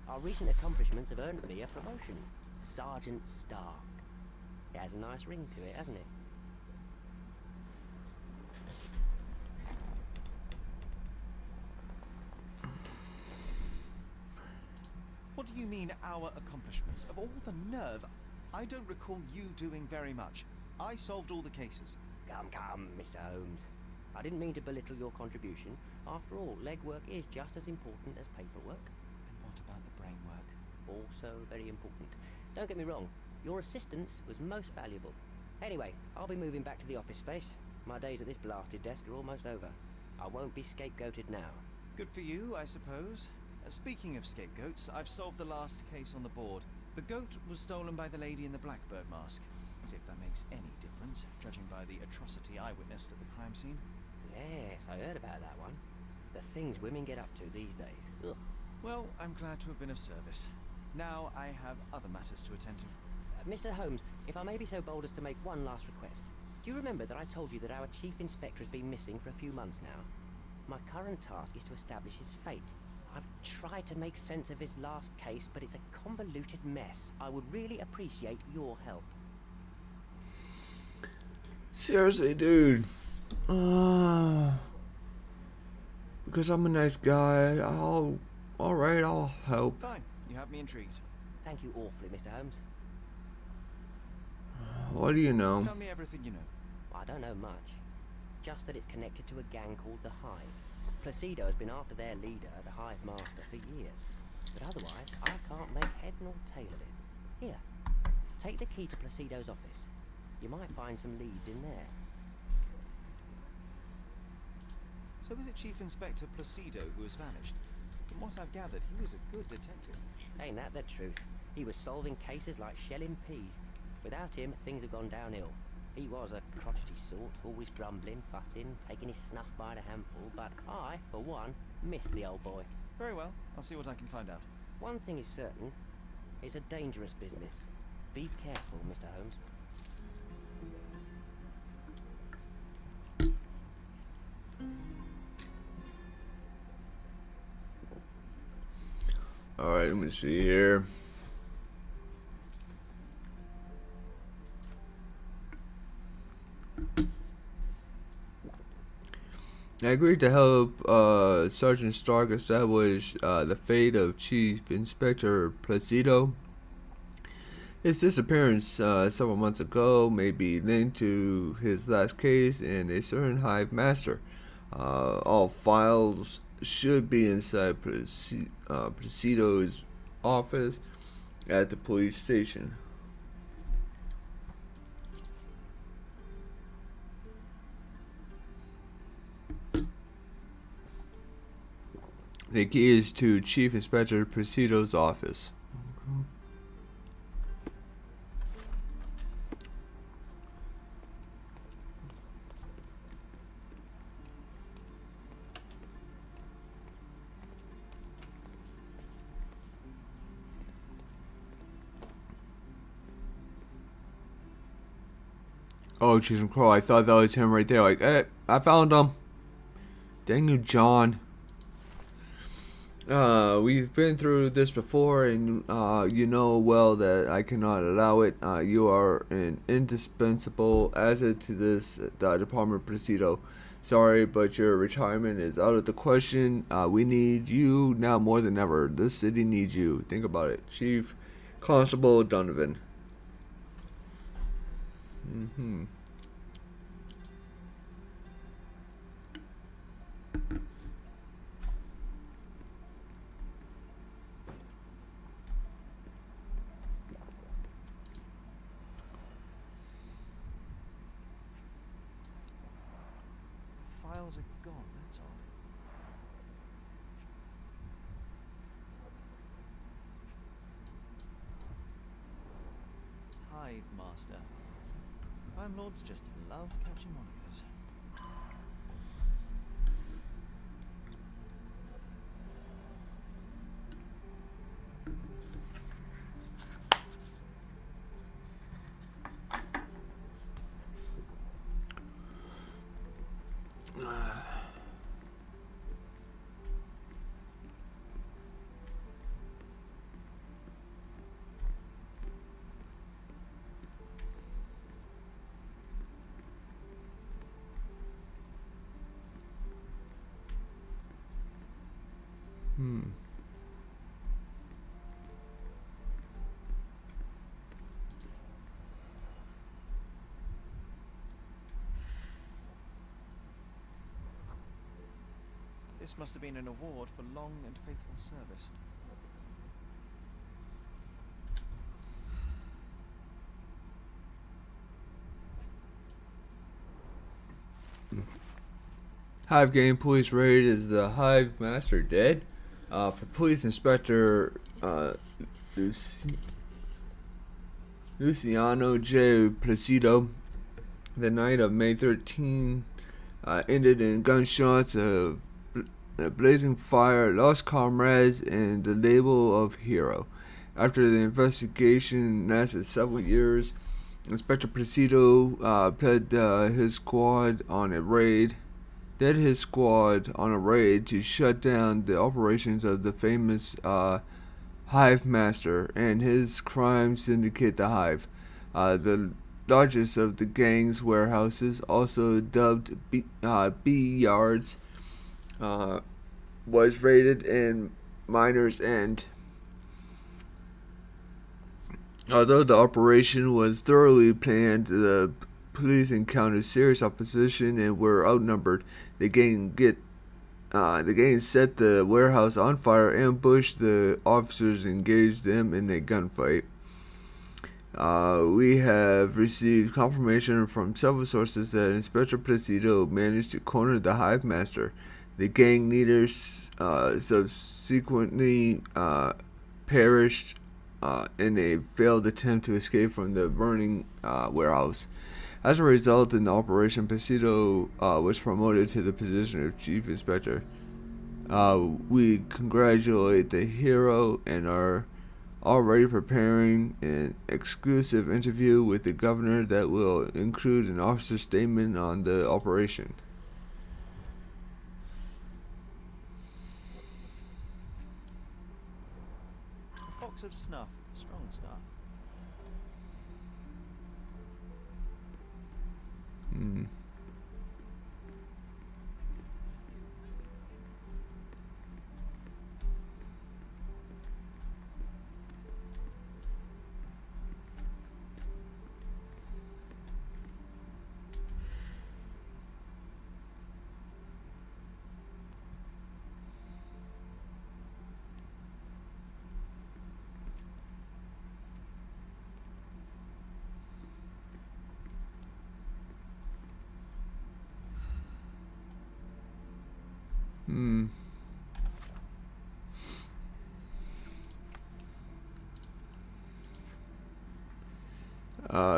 Our recent accomplishments have earned me a promotion. Sergeant Stark. It has a nice ring to it, hasn't it? What do you mean, our accomplishments? Of all the nerve, I don't recall you doing very much. I solved all the cases. Come, Mr. Holmes. I didn't mean to belittle your contribution. After all, legwork is just as important as paperwork. And what about the brain work? Also very important. Don't get me wrong, your assistance was most valuable. Anyway, I'll be moving back to the office space. My days at this blasted desk are almost over. I won't be scapegoated now. Good for you, I suppose. Speaking of scapegoats, I've solved the last case on the board. The goat was stolen by the lady in the blackbird mask. As if that makes any difference, judging by the atrocity I witnessed at the crime scene. Yes, I heard about that one. The things women get up to these days. Ugh. Well, I'm glad to have been of service. Now I have other matters to attend to. Mr. Holmes, if I may be so bold as to make one last request. Do you remember that I told you that our chief inspector has been missing for a few months now? My current task is to establish his fate. I've tried to make sense of his last case, but it's a convoluted mess. I would really appreciate your help. Seriously, dude. Because I'm a nice guy, alright, I'll help. Fine, you have me intrigued. Thank you awfully, Mr. Holmes. What do you know? Tell me everything you know. I don't know much. Just that it's connected to a gang called the Hive. Placido has been after their leader, the Hive Master, for years. But otherwise, I can't make head nor tail of it. Here, take the key to Placido's office. You might find some leads in there. So is it Chief Inspector Placido who has vanished? From what I've gathered, he was a good detective. Ain't that the truth? He was solving cases like shelling peas. Without him, things have gone downhill. He was a crotchety sort, always grumbling, fussing, taking his snuff by the handful, but I, for one, miss the old boy. Very well. I'll see what I can find out. One thing is certain, it's a dangerous business. Be careful, Mr. Holmes. Alright, let me see here. I agreed to help Sergeant Stark establish the fate of Chief Inspector Placido. His disappearance several months ago may be linked to his last case and a certain hive master. All files should be inside Placido's office at the police station. The key is to Chief Inspector Placido's office. Oh, Cheese and Crow, I thought that was him right there. Like, hey, I found him. Dang you, John. We've been through this before, and you know well that I cannot allow it. You are an indispensable asset to this department, Placido. Sorry, but your retirement is out of the question. We need you now more than ever. This city needs you. Think about it. Chief Constable Donovan. Files are gone, that's odd. Hive Master. Crime lords just love catching monikers. This must have been an award for long and faithful service. Hive game police raid. Is the Hive Master dead? For Police Inspector Luciano J. Placido, the night of May 13 ended in gunshots of blazing fire, lost comrades, and the label of hero. After the investigation lasted several years, Inspector Placido led his squad on a raid to shut down the operations of the famous Hive Master and his crime syndicate, the Hive. The largest of the gang's warehouses, also dubbed B Yards, was raided in Miner's End. Although the operation was thoroughly planned, the police encountered serious opposition and were outnumbered. The gang set the warehouse on fire, ambushed the officers, engaged them in a gunfight. We have received confirmation from several sources that Inspector Placido managed to corner the Hive Master. The gang leaders subsequently perished in a failed attempt to escape from the burning warehouse. As a result, in the operation, Placido was promoted to the position of chief inspector. We congratulate the hero and are already preparing an exclusive interview with the governor that will include an officer's statement on the operation. A box of snuff. Strong stuff.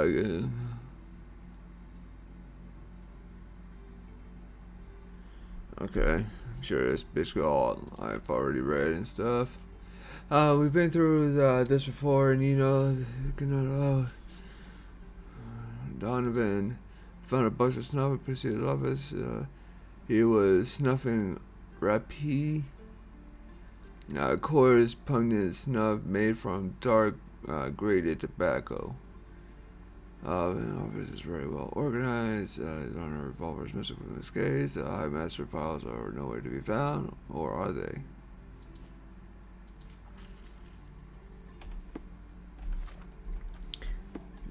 Yeah. Okay, I'm sure that's basically all I've already read and stuff. We've been through this before, and Donovan found a box of snuff at Precipice's office. He was snuffing rapé, coarse, pungent snuff made from dark, grated tobacco. The office is very well organized. His honor revolver is missing from this case. The high master files are nowhere to be found, or are they?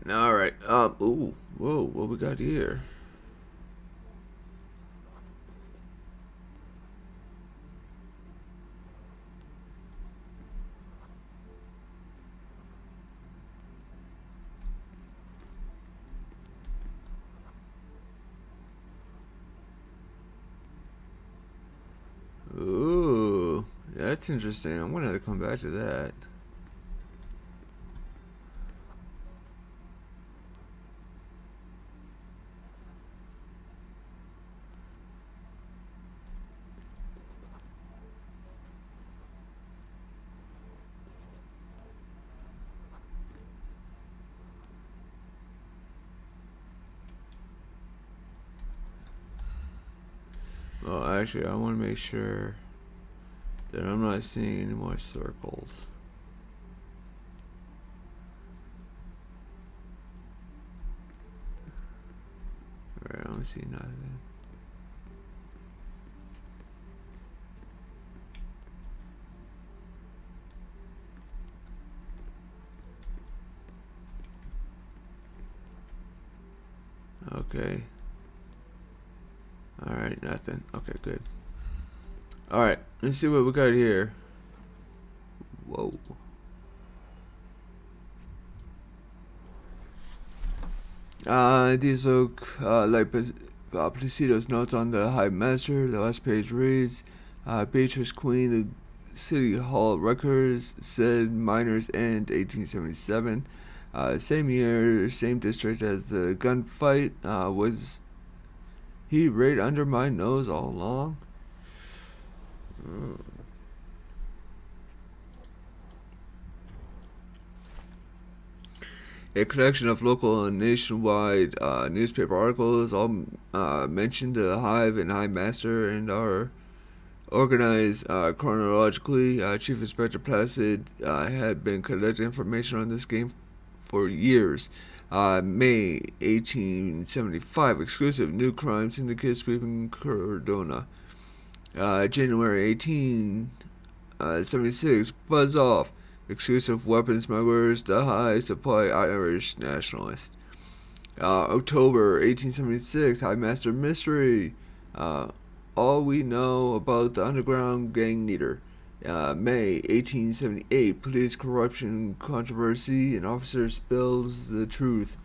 All right. Ooh. Whoa. What we got here? Ooh, that's interesting. I'm gonna have to come back to that. Well, actually, I want to make sure that I'm not seeing any more circles. Alright, I don't see nothing. Okay. Alright, nothing. Okay, good. Alright, let's see what we got here. Whoa. These look like Placido's notes on the High Master. The last page reads, Beatrice Queen, the City Hall records said miners end 1877. Same year, same district as the gunfight. Was he right under my nose all along? A collection of local and nationwide newspaper articles all mention the Hive and High Master and are organized chronologically. Chief Inspector Placid had been collecting information on this game for years. May 1875, exclusive new crime syndicate sweeping Cardona. January 1876, buzz off. Exclusive weapons smugglers, the high supply Irish nationalist. October 1876, High Master mystery. All we know about the underground gang leader. May 1878, police corruption controversy, an officer spills the truth.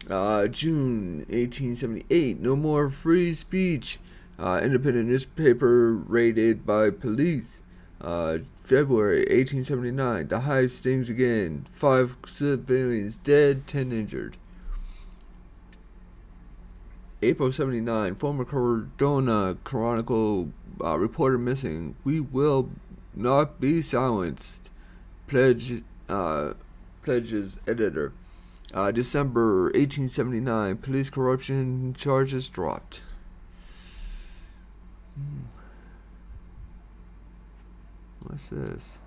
June 1878, no more free speech. Independent newspaper raided by police. February 1879. The hive stings again. 5 civilians dead, 10 injured. April 79. Former Cardona Chronicle reporter missing. We will not be silenced. Pledges editor. December 1879. Police corruption charges dropped. What's this?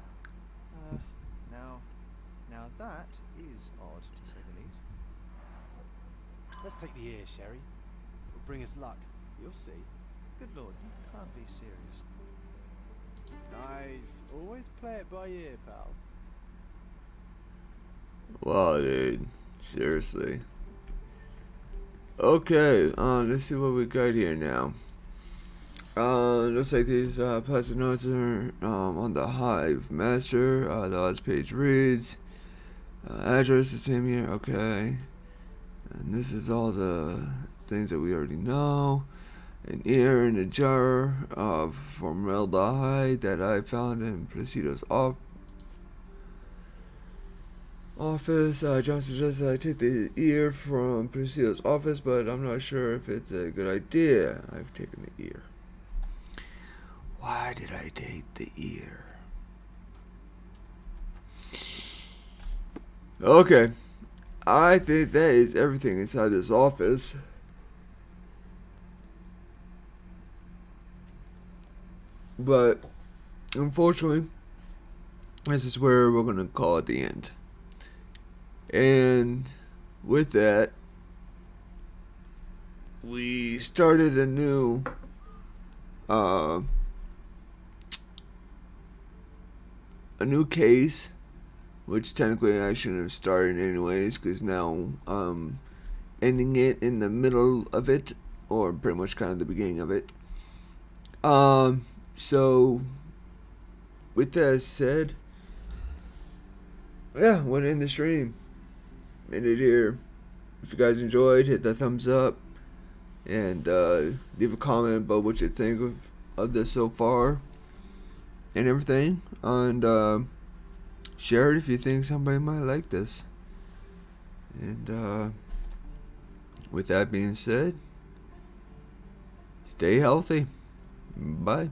Now that is odd, to say the least. Let's take the ear, Sherry. It'll bring us luck. You'll see. Good lord, you can't be serious. Nice. Always play it by ear, pal. Wow, dude. Seriously. Okay, let's see what we got here now. Looks like these plastic notes are on the hive master. The last page reads address the same year. Okay, and this is all the things that we already know. An ear in a jar of formaldehyde that I found in Placido's office. John suggests that I take the ear from Placido's office, but I'm not sure if it's a good idea. I've taken the ear. Why did I take the ear? Okay. I think that is everything inside this office. But, unfortunately, this is where we're going to call it the end. And with that, we started a new case, which technically I shouldn't have started anyways, because now ending it in the middle of it, or pretty much kind of the beginning of it. So with that said, yeah, want to end the stream. End it here. If you guys enjoyed, hit the thumbs up and leave a comment about what you think of this so far and everything, and share it if you think somebody might like this. And with that being said, stay healthy. Bye.